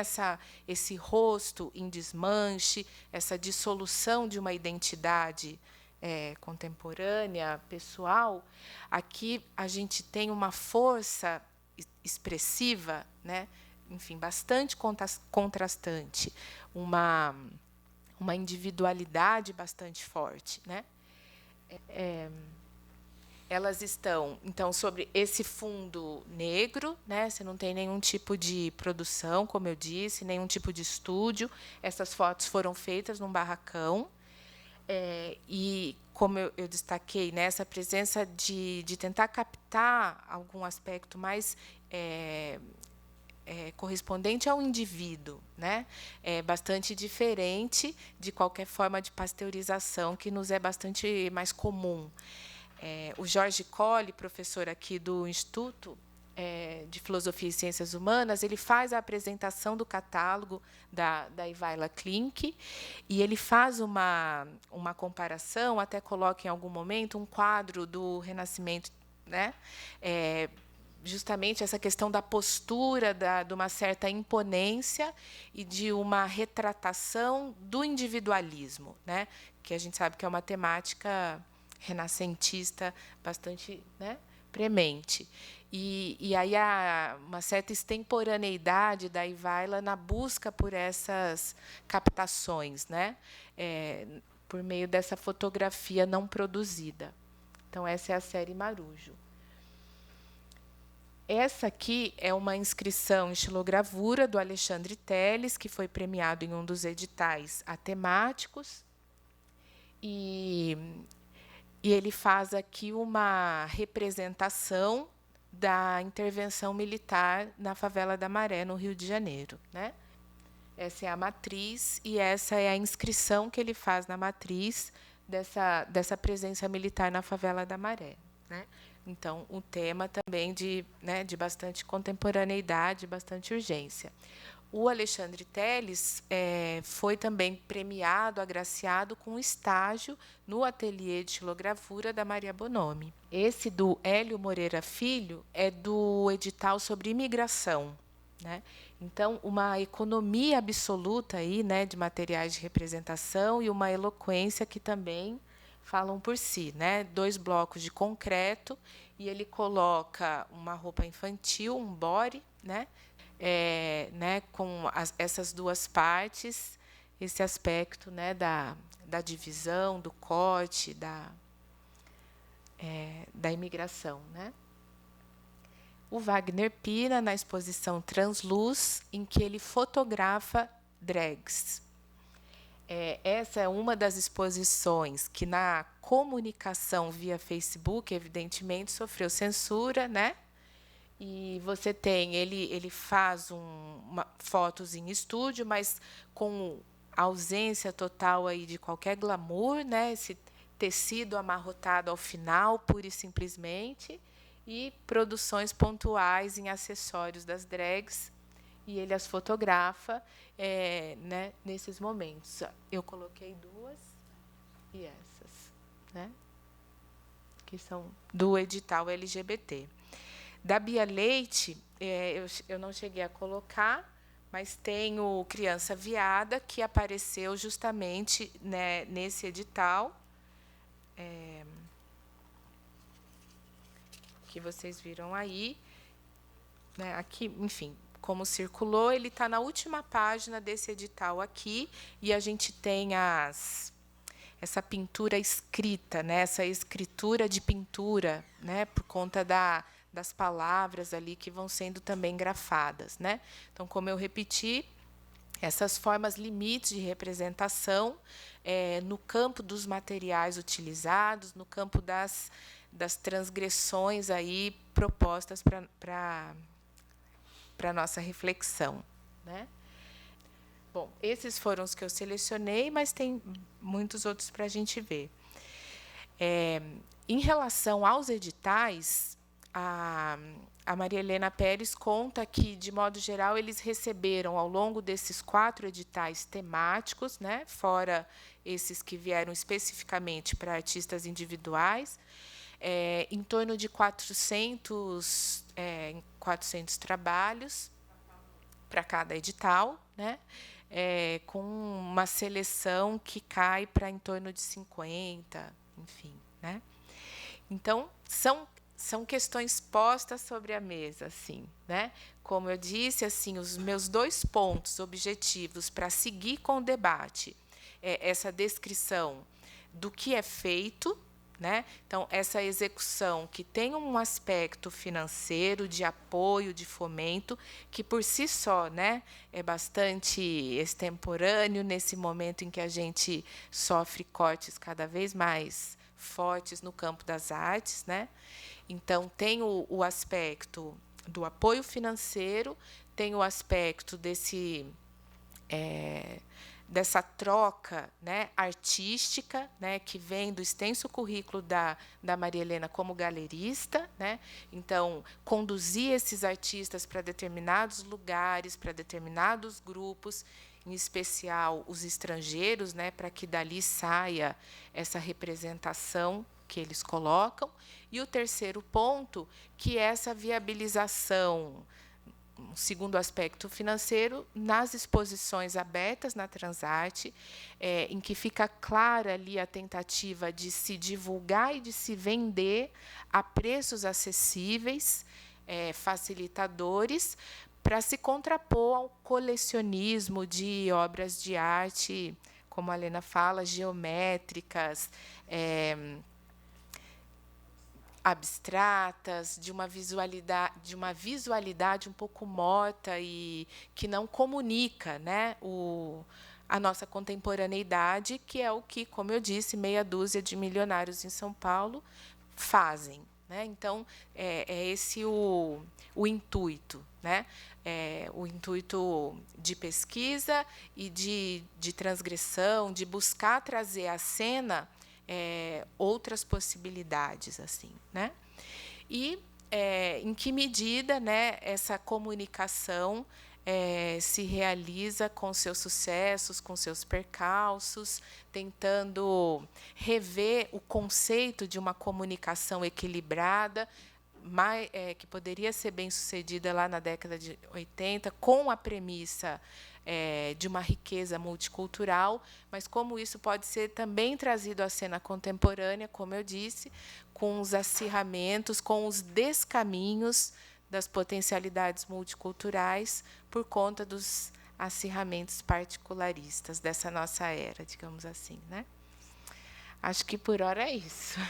esse rosto em desmanche, essa dissolução de uma identidade contemporânea, pessoal, aqui a gente tem uma força expressiva, né? Enfim, bastante contrastante, uma individualidade bastante forte, né? Elas estão, então, sobre esse fundo negro, né? Você não tem nenhum tipo de produção, como eu disse, nenhum tipo de estúdio. Essas fotos foram feitas num barracão. E, como eu destaquei, né, essa presença de tentar captar algum aspecto mais correspondente ao indivíduo, né? É bastante diferente de qualquer forma de pasteurização, que nos é bastante mais comum. O Jorge Colli, professor aqui do Instituto de Filosofia e Ciências Humanas, ele faz a apresentação do catálogo da Ivaila Klink, e ele faz uma comparação, até coloca em algum momento um quadro do Renascimento, né? Justamente essa questão da postura, de uma certa imponência e de uma retratação do individualismo, né? Que a gente sabe que é uma temática renascentista bastante, né, premente. E aí há uma certa extemporaneidade da Ivaila na busca por essas captações, né, por meio dessa fotografia não produzida. Então, essa é a série Marujo. Essa aqui é uma inscrição em xilogravura do Alexandre Telles, que foi premiado em um dos editais atemáticos. E ele faz aqui uma representação da intervenção militar na favela da Maré, no Rio de Janeiro, né? Essa é a matriz e essa é a inscrição que ele faz na matriz dessa presença militar na favela da Maré, né? Então, um tema também de bastante contemporaneidade, bastante urgência. O Alexandre Telles foi também premiado, agraciado com estágio no ateliê de xilogravura da Maria Bonomi. Esse do Hélio Moreira Filho é do edital sobre imigração, né? Então, uma economia absoluta aí, né, de materiais de representação e uma eloquência que também falam por si, né? 2 blocos de concreto, e ele coloca uma roupa infantil, um body, né? Com essas 2 partes, esse aspecto, né, da divisão, do corte, da imigração, né? O Wagner Pira, na exposição Transluz, em que ele fotografa drags. Essa é uma das exposições que, na comunicação via Facebook, evidentemente, sofreu censura, né? E você tem, ele faz fotos em estúdio, mas com ausência total aí de qualquer glamour, né? Esse tecido amarrotado ao final, pura e simplesmente, e produções pontuais em acessórios das drags, e ele as fotografa né, nesses momentos. Eu coloquei 2 e essas, né? Que são do edital LGBT. Da Bia Leite, eu não cheguei a colocar, mas tem o Criança Viada, que apareceu justamente, né, nesse edital. que vocês viram aí, né, aqui, enfim, como circulou, ele está na última página desse edital aqui, e a gente tem essa pintura escrita, né, essa escritura de pintura, né, por conta das palavras ali que vão sendo também grafadas, né? Então, como eu repeti, essas formas limites de representação no campo dos materiais utilizados, no campo das transgressões aí propostas para a nossa reflexão, né? Bom, esses foram os que eu selecionei, mas tem muitos outros para a gente ver. Em relação aos editais, a Maria Helena Pérez conta que, de modo geral, eles receberam, ao longo desses 4 editais temáticos, né, fora esses que vieram especificamente para artistas individuais, em torno de 400 trabalhos para cada edital, né, com uma seleção que cai para em torno de 50, enfim, né? Então, são questões postas sobre a mesa, assim, né? Como eu disse, assim, os meus 2 pontos objetivos para seguir com o debate é essa descrição do que é feito, né? Então, essa execução que tem um aspecto financeiro, de apoio, de fomento, que por si só, né, é bastante extemporâneo nesse momento em que a gente sofre cortes cada vez mais fortes no campo das artes, né? Então, tem o aspecto do apoio financeiro, tem o aspecto dessa troca, né, artística, né, que vem do extenso currículo da Maria Helena como galerista, né? Então, conduzir esses artistas para determinados lugares, para determinados grupos, em especial os estrangeiros, né, para que dali saia essa representação que eles colocam. E o terceiro ponto, que é essa viabilização, segundo aspecto financeiro, nas exposições abertas na Transarte, em que fica clara ali a tentativa de se divulgar e de se vender a preços acessíveis, facilitadores, para se contrapor ao colecionismo de obras de arte, como a Helena fala, geométricas, abstratas, de uma visualidade um pouco morta e que não comunica, né, a nossa contemporaneidade, que é o que, como eu disse, meia dúzia de milionários em São Paulo fazem, né? Então, é esse o intuito, né? O intuito de pesquisa e de transgressão, de buscar trazer à cena outras possibilidades, assim, né? E em que medida, né, essa comunicação se realiza com seus sucessos, com seus percalços, tentando rever o conceito de uma comunicação equilibrada, que poderia ser bem-sucedida lá na década de 80, com a premissa de uma riqueza multicultural, mas como isso pode ser também trazido à cena contemporânea, como eu disse, com os acirramentos, com os descaminhos das potencialidades multiculturais por conta dos acirramentos particularistas dessa nossa era, digamos assim, né? Acho que por hora é isso.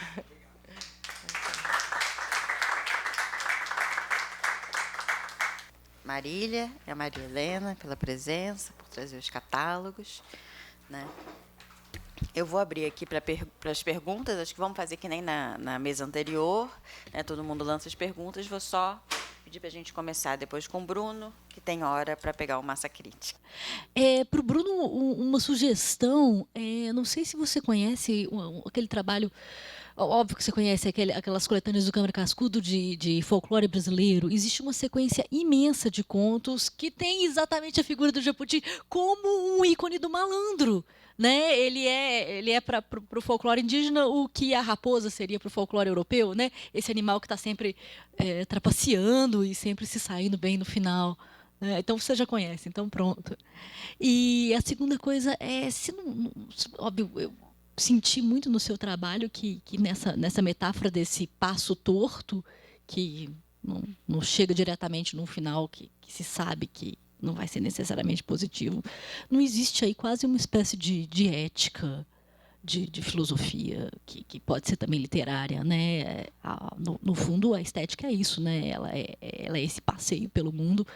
Marília e a Maria Helena pela presença, por trazer os catálogos, né? Eu vou abrir aqui para as perguntas, acho que vamos fazer que nem na mesa anterior, né? Todo mundo lança as perguntas, vou só pedir para a gente começar depois com o Bruno, que tem hora para pegar o Massa Crítica. Para o Bruno, uma sugestão, não sei se você conhece aquele trabalho. Óbvio que você conhece aquelas coletâneas do Câmara Cascudo de folclore brasileiro. Existe uma sequência imensa de contos que tem exatamente a figura do Japuti como um ícone do malandro, né? Ele é para o folclore indígena o que a raposa seria para o folclore europeu, né? Esse animal que está sempre trapaceando e sempre se saindo bem no final. Então você já conhece, então pronto. E a segunda coisa é, óbvio, eu senti muito no seu trabalho que nessa metáfora desse passo torto, que não chega diretamente num final que se sabe que não vai ser necessariamente positivo. Não existe aí quase uma espécie de ética, de filosofia, que pode ser também literária, né? No fundo, a estética é isso, né? Ela é esse passeio pelo mundo,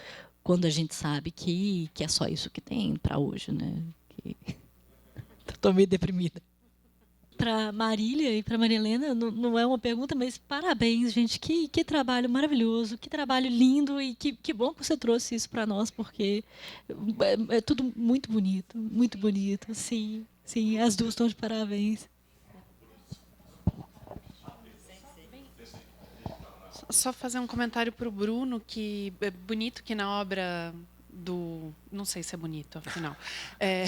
quando a gente sabe que é só isso que tem para hoje, né? Estou meio deprimida. Para Marília e para Maria Helena, não é uma pergunta, mas parabéns, gente. Que trabalho maravilhoso, que trabalho lindo e que bom que você trouxe isso para nós, porque é tudo muito bonito, muito bonito. Sim, sim, as duas estão de parabéns. Só fazer um comentário para o Bruno, que é bonito que na obra do... Não sei se é bonito, afinal. É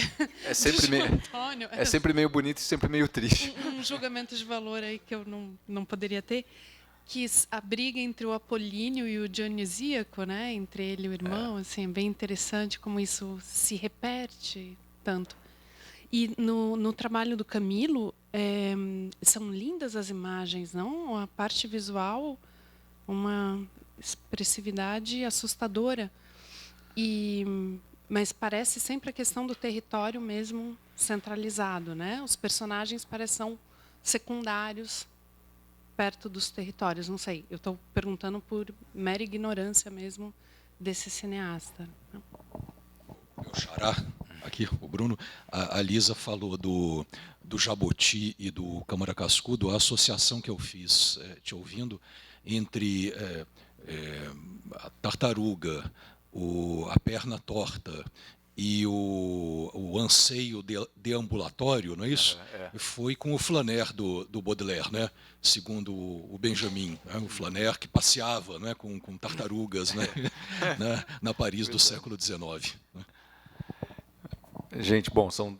sempre meio bonito e sempre meio triste. Um julgamento de valor aí que eu não poderia ter, que a briga entre o Apolíneo e o Dionisíaco, né, entre ele e o irmão, assim, é bem interessante como isso se repete tanto. E no trabalho do Camilo, são lindas as imagens, não? A parte visual, uma expressividade assustadora. Mas parece sempre a questão do território mesmo centralizado, né? Os personagens parecem secundários perto dos territórios. Não sei, eu estou perguntando por mera ignorância mesmo desse cineasta. Meu xará, aqui, o Bruno. A Lisa falou do Jaboti e do Câmara Cascudo, a associação que eu fiz, te ouvindo, entre a tartaruga, a perna torta e o anseio deambulatório, não é isso? Foi com o Flaner do Baudelaire, né? Segundo o Benjamin, né? O Flaner que passeava, né? com tartarugas, né? na Paris do século XIX. Né? Gente, bom, são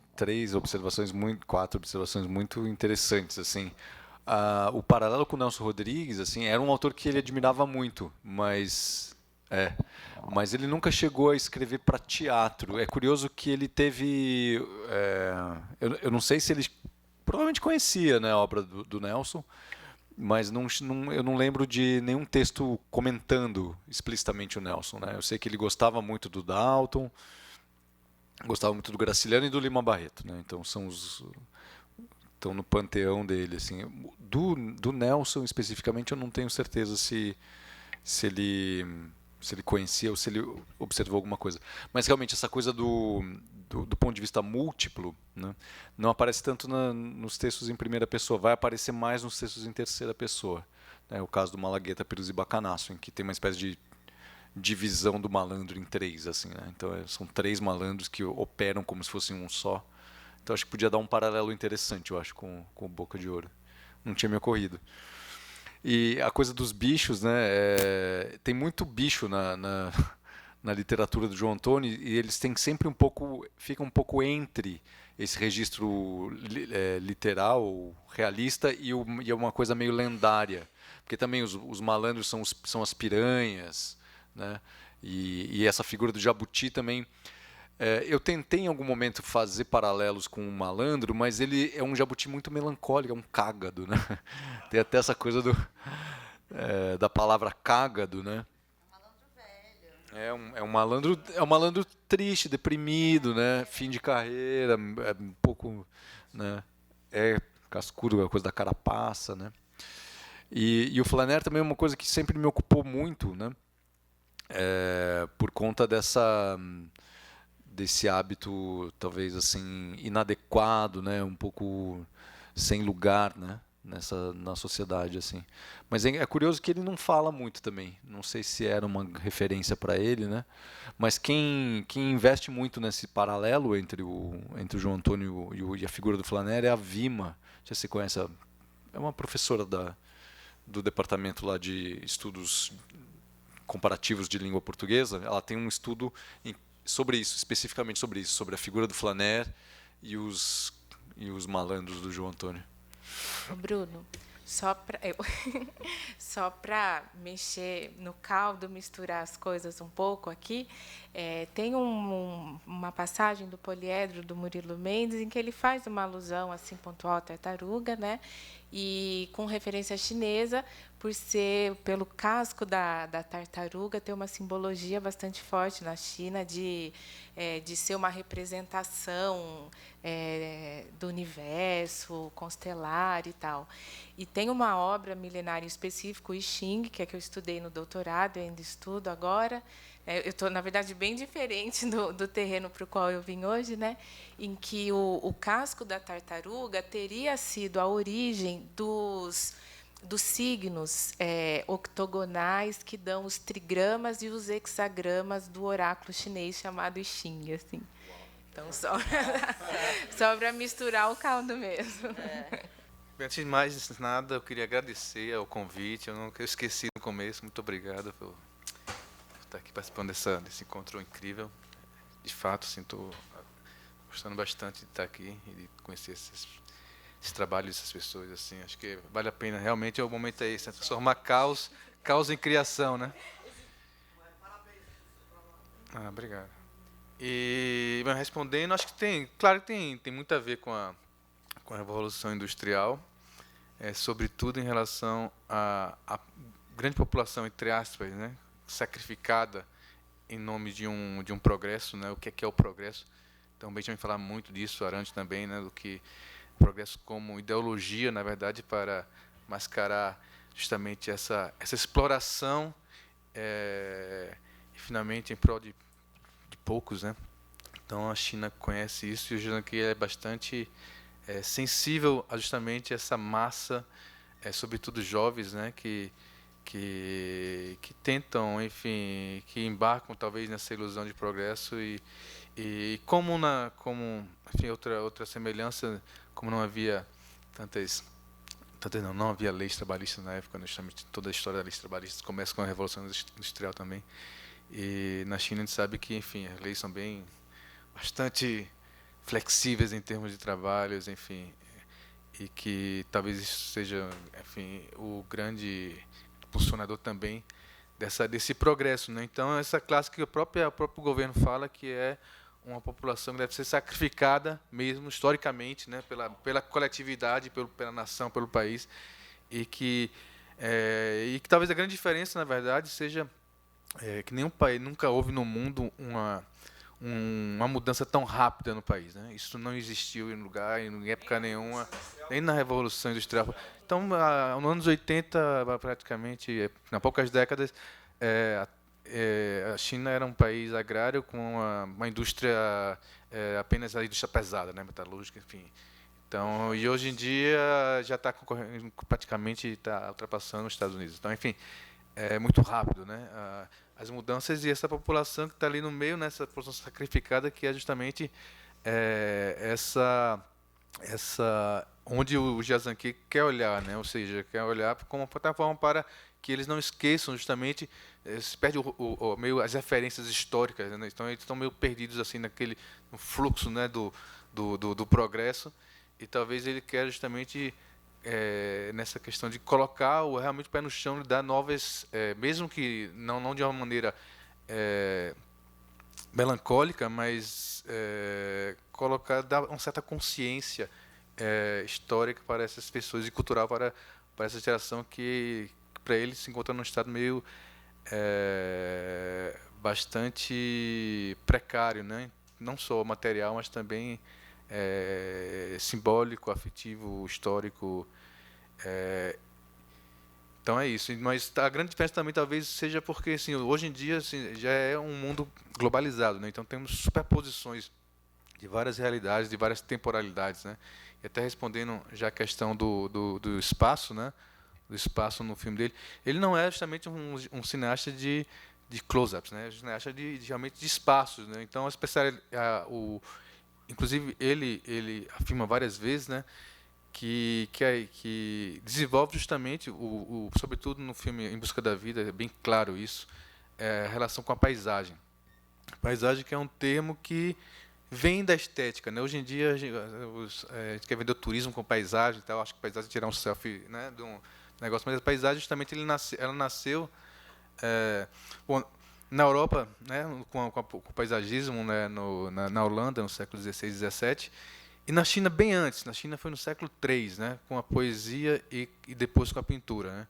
quatro observações muito interessantes, assim. O paralelo com o Nelson Rodrigues, assim, era um autor que ele admirava muito, mas ele nunca chegou a escrever para teatro. É curioso que ele teve... eu não sei se ele provavelmente conhecia, né, a obra do Nelson, mas eu não lembro de nenhum texto comentando explicitamente o Nelson. Né? Eu sei que ele gostava muito do Dalton, gostava muito do Graciliano e do Lima Barreto. Né? Então, estão no panteão dele. Assim. Do Nelson, especificamente, eu não tenho certeza se ele conhecia ou se ele observou alguma coisa. Mas, realmente, essa coisa do ponto de vista múltiplo, né, não aparece tanto nos textos em primeira pessoa, vai aparecer mais nos textos em terceira pessoa. Né, o caso do Malagueta, Pires e Bacanaço, em que tem uma espécie de divisão do malandro em três. Assim, né? Então, são três malandros que operam como se fossem um só. Então, acho que podia dar um paralelo interessante, eu acho, com o Boca de Ouro. Não tinha me ocorrido. E a coisa dos bichos, né? Tem muito bicho na literatura do João Antônio, e eles têm sempre ficam um pouco entre esse registro literal, realista, e uma coisa meio lendária. Porque também os malandros são as piranhas, né? E essa figura do jabuti também... eu tentei em algum momento fazer paralelos com o malandro, mas ele é um jabuti muito melancólico, é um cágado, né? Tem até essa coisa da palavra cágado, né? É um malandro triste, deprimido, né? Fim de carreira, um pouco, né? Cascudo, a coisa da carapaça, né? E o Flaner também é uma coisa que sempre me ocupou muito, né? Por conta desse hábito talvez assim inadequado, né, um pouco sem lugar, né, na sociedade assim. Mas é curioso que ele não fala muito também. Não sei se era uma referência para ele, né? Mas quem investe muito nesse paralelo entre o João Antônio e a figura do Flaner é a Vima. Já se conhece? É uma professora do departamento lá de estudos comparativos de língua portuguesa. Ela tem um estudo sobre isso, especificamente sobre isso, sobre a figura do Flaner e os malandros do João Antônio. Bruno, só para mexer no caldo, misturar as coisas um pouco aqui, tem uma passagem do Poliedro, do Murilo Mendes, em que ele faz uma alusão assim pontual à tartaruga, né? E com referência chinesa, pelo casco da tartaruga, ter uma simbologia bastante forte na China de ser uma representação do universo, constelar e tal. E tem uma obra milenária específica, o I Ching, que é que eu estudei no doutorado, e ainda estudo agora. Eu estou, na verdade, bem diferente do terreno para o qual eu vim hoje, né? Em que o casco da tartaruga teria sido a origem dos signos octogonais que dão os trigramas e os hexagramas do oráculo chinês chamado I Ching, assim. Então, só para misturar o caldo mesmo. Antes de mais nada, eu queria agradecer ao convite. Eu esqueci no começo. Muito obrigado por estar aqui participando desse encontro incrível. De fato, estou gostando bastante de estar aqui e de conhecer esse trabalho dessas pessoas. Assim, acho que vale a pena. Realmente, o momento é esse, transformar caos em criação, né? Obrigado. E respondendo, acho que claro que tem muito a ver com a Revolução Industrial, sobretudo em relação à grande população, entre aspas, né, sacrificada em nome de um progresso, né? O que é o progresso? Então, o Benjamin falar muito disso, Arendt também, né, do que o progresso como ideologia, na verdade, para mascarar justamente essa exploração e, finalmente, em prol de poucos, né? Então, a China conhece isso e o Jiangxi é bastante sensível a justamente essa massa, sobretudo jovens, né, que tentam, enfim, que embarcam talvez nessa ilusão de progresso e como enfim, outra semelhança, como não havia não havia leis trabalhistas na época, né, justamente toda a história das leis trabalhistas começa com a Revolução Industrial também. E na China a gente sabe que, enfim, as leis são bastante flexíveis em termos de trabalhos, enfim, e que talvez isso seja, enfim, o grande funcionador também desse progresso, né? Então, essa classe que o próprio governo fala que é uma população que deve ser sacrificada mesmo historicamente, né, pela coletividade, pela nação, pelo país, e que talvez a grande diferença, na verdade, seja que nenhum país, nunca houve no mundo uma mudança tão rápida no país, né? Isso não existiu em lugar, em época nenhuma, nem na Revolução Industrial. Então, nos anos 80, praticamente, há poucas décadas, a China era um país agrário com uma indústria, apenas a indústria pesada, né? Metalúrgica, enfim. Então, e hoje em dia já está praticamente ultrapassando os Estados Unidos. Então, enfim, é muito rápido, né? As mudanças e essa população que está ali no meio, nessa população sacrificada, que é justamente essa onde o Jiangxi quer olhar, né? Ou seja, quer olhar como uma plataforma para que eles não esqueçam justamente, se perde meio as referências históricas, né? Então eles estão meio perdidos assim no fluxo, né, do progresso, e talvez ele quer justamente nessa questão de colocar realmente o pé no chão e dar novas, mesmo que não de uma maneira melancólica, mas dar uma certa consciência histórica para essas pessoas e cultural para essa geração que para eles se encontra num estado meio bastante precário, né? Não só material, mas também simbólico, afetivo, histórico. Então é isso. Mas a grande diferença também talvez seja porque assim, hoje em dia assim, já é um mundo globalizado, né? Então temos superposições de várias realidades, de várias temporalidades, né? E até respondendo já a questão do espaço, né? Do espaço no filme dele, ele não é justamente um cineasta de close-ups, né? É um cineasta realmente de espaços, né? Então inclusive ele afirma várias vezes, né, que desenvolve justamente sobretudo no filme Em Busca da Vida, é bem claro isso, a relação com a paisagem. A paisagem que é um termo que vem da estética, né? Hoje em dia a gente quer vender o turismo com paisagem, tal. Acho que paisagem é tirar um selfie, né, de um negócio, mas a paisagem justamente ela nasceu na Europa, né, com o paisagismo, né, na Holanda no século XVI e XVII, e na China bem antes. Na China foi no século III, né, com a poesia e depois com a pintura, né?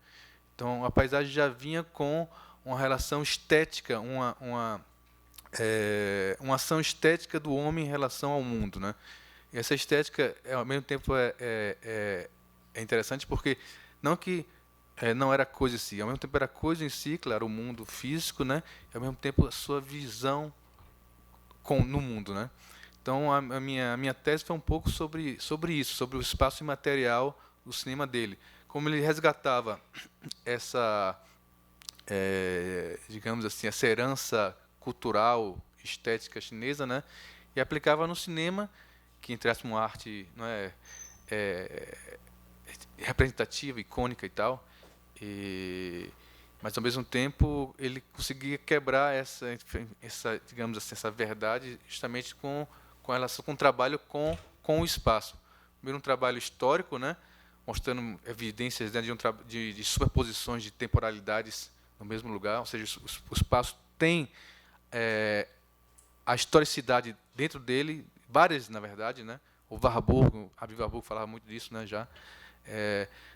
Então, a paisagem já vinha com uma relação estética, uma ação estética do homem em relação ao mundo, né? E essa estética, ao mesmo tempo, é interessante porque não que não era coisa em si, ao mesmo tempo era coisa em si, claro, o mundo físico, né? E ao mesmo tempo a sua visão no mundo, né? Então a minha tese foi um pouco sobre isso, sobre o espaço imaterial do cinema dele, como ele resgatava essa, digamos assim, essa herança cultural, estética chinesa, né? E aplicava no cinema, que entre aspas uma arte, não representativa, icônica e tal. Mas ao mesmo tempo ele conseguia quebrar essa digamos assim, essa verdade justamente com relação com o trabalho com o espaço. Primeiro um trabalho histórico, né, mostrando evidências, né, de superposições de temporalidades no mesmo lugar, ou seja, o espaço tem a historicidade dentro dele, várias na verdade, né. O Warburg, Abby Warburg falava muito disso, né, já.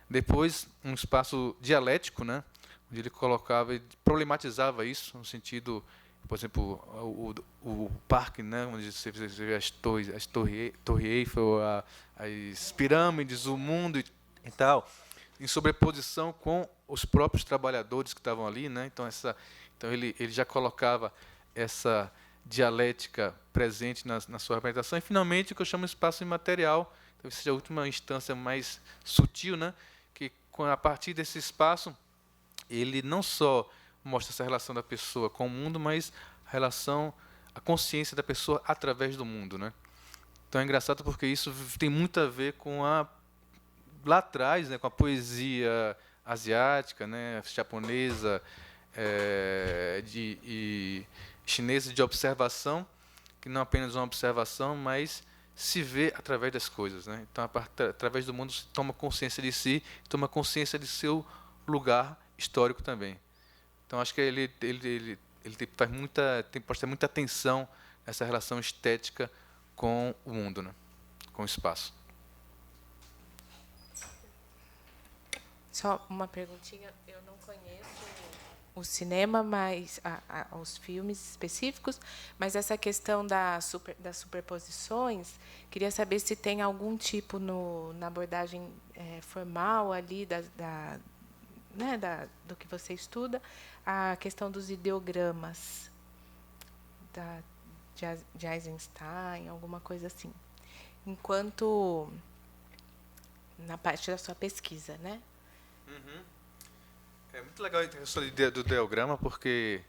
Depois um espaço dialético, né, onde ele colocava e problematizava isso no sentido, por exemplo, o parque, né, onde você vê as Torre Eiffel, as pirâmides, o mundo e tal, em sobreposição com os próprios trabalhadores que estavam ali, né. Então ele já colocava essa dialética presente na sua representação. E finalmente o que eu chamo de espaço imaterial, talvez seja a última instância mais sutil, né, que a partir desse espaço ele não só mostra essa relação da pessoa com o mundo, mas a consciência da pessoa através do mundo, né? Então é engraçado porque isso tem muito a ver com lá atrás, né, com a poesia asiática, né, japonesa, e chinesa de observação, que não apenas uma observação, mas se vê através das coisas, né? Então através do mundo se toma consciência de si, toma consciência de seu lugar histórico também. Então acho que ele pode ter muita atenção nessa relação estética com o mundo, né? Com o espaço. Só uma perguntinha, eu não conheço o cinema, mas os filmes específicos, mas essa questão das superposições, queria saber se tem algum tipo na abordagem formal ali do que você estuda, a questão dos ideogramas de Eisenstein, alguma coisa assim. Enquanto na parte da sua pesquisa, né? Uhum. É muito legal a questão do ideograma, porque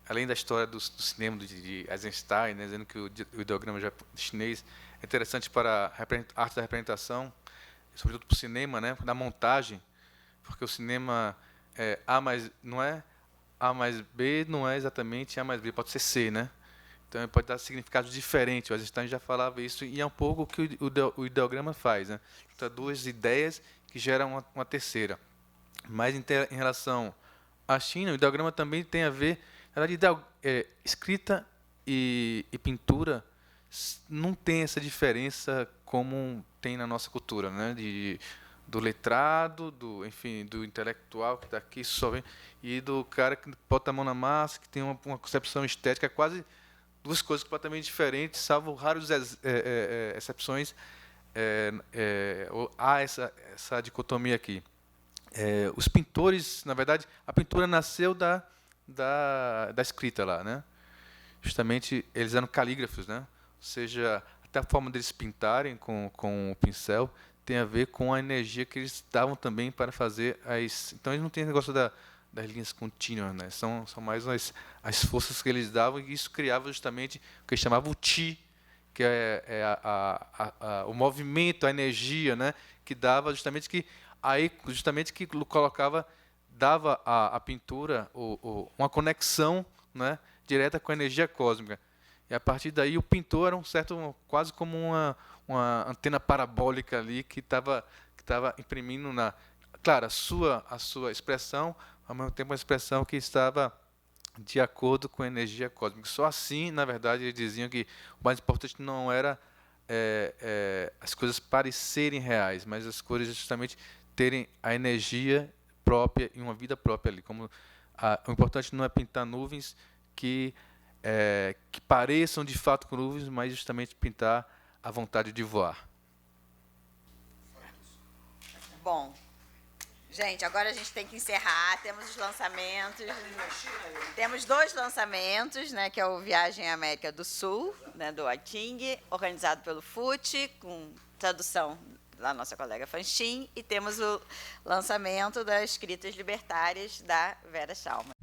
além da história do cinema de Eisenstein, né, dizendo que o ideograma chinês é interessante para a arte da representação, sobretudo para o cinema, né, da montagem, porque o cinema não é A mais B, não é exatamente A mais B, pode ser C, né? Então ele pode dar significados diferentes. O Eisenstein já falava isso, e é um pouco o que o ideograma faz, né? Junta duas ideias que geram uma terceira. Mas em relação à China, o ideograma também tem a ver, na verdade, escrita e pintura não tem essa diferença como tem na nossa cultura, né? Do letrado, enfim, do intelectual que está aqui só vem, e do cara que bota a mão na massa, que tem uma concepção estética, quase duas coisas completamente diferentes, salvo raras exceções, há essa dicotomia aqui. Os pintores, na verdade, a pintura nasceu da escrita lá, né? Justamente eles eram calígrafos, né? Ou seja, até a forma deles pintarem com o pincel tem a ver com a energia que eles davam também para fazer Então eles não têm negócio das linhas contínuas, né? São mais as forças que eles davam, e isso criava justamente o que eles chamavam o Qi, que o movimento, a energia, né? Que dava justamente que dava à pintura uma conexão, né, direta com a energia cósmica. E a partir daí o pintor era quase como uma antena parabólica ali que estava imprimindo claro, a sua expressão, ao mesmo tempo uma expressão que estava de acordo com a energia cósmica. Só assim, na verdade, eles diziam que o mais importante não era as coisas parecerem reais, mas as coisas justamente terem a energia própria e uma vida própria ali. O importante não é pintar nuvens que pareçam de fato com nuvens, mas justamente pintar a vontade de voar. Bom, gente, agora a gente tem que encerrar. Temos os lançamentos. Temos 2 lançamentos, né, que é o Viagem à América do Sul, né, do Aiting, organizado pelo FUT, com tradução da nossa colega Fanchim, e temos o lançamento das Escritas Libertárias da Vera Chalmers.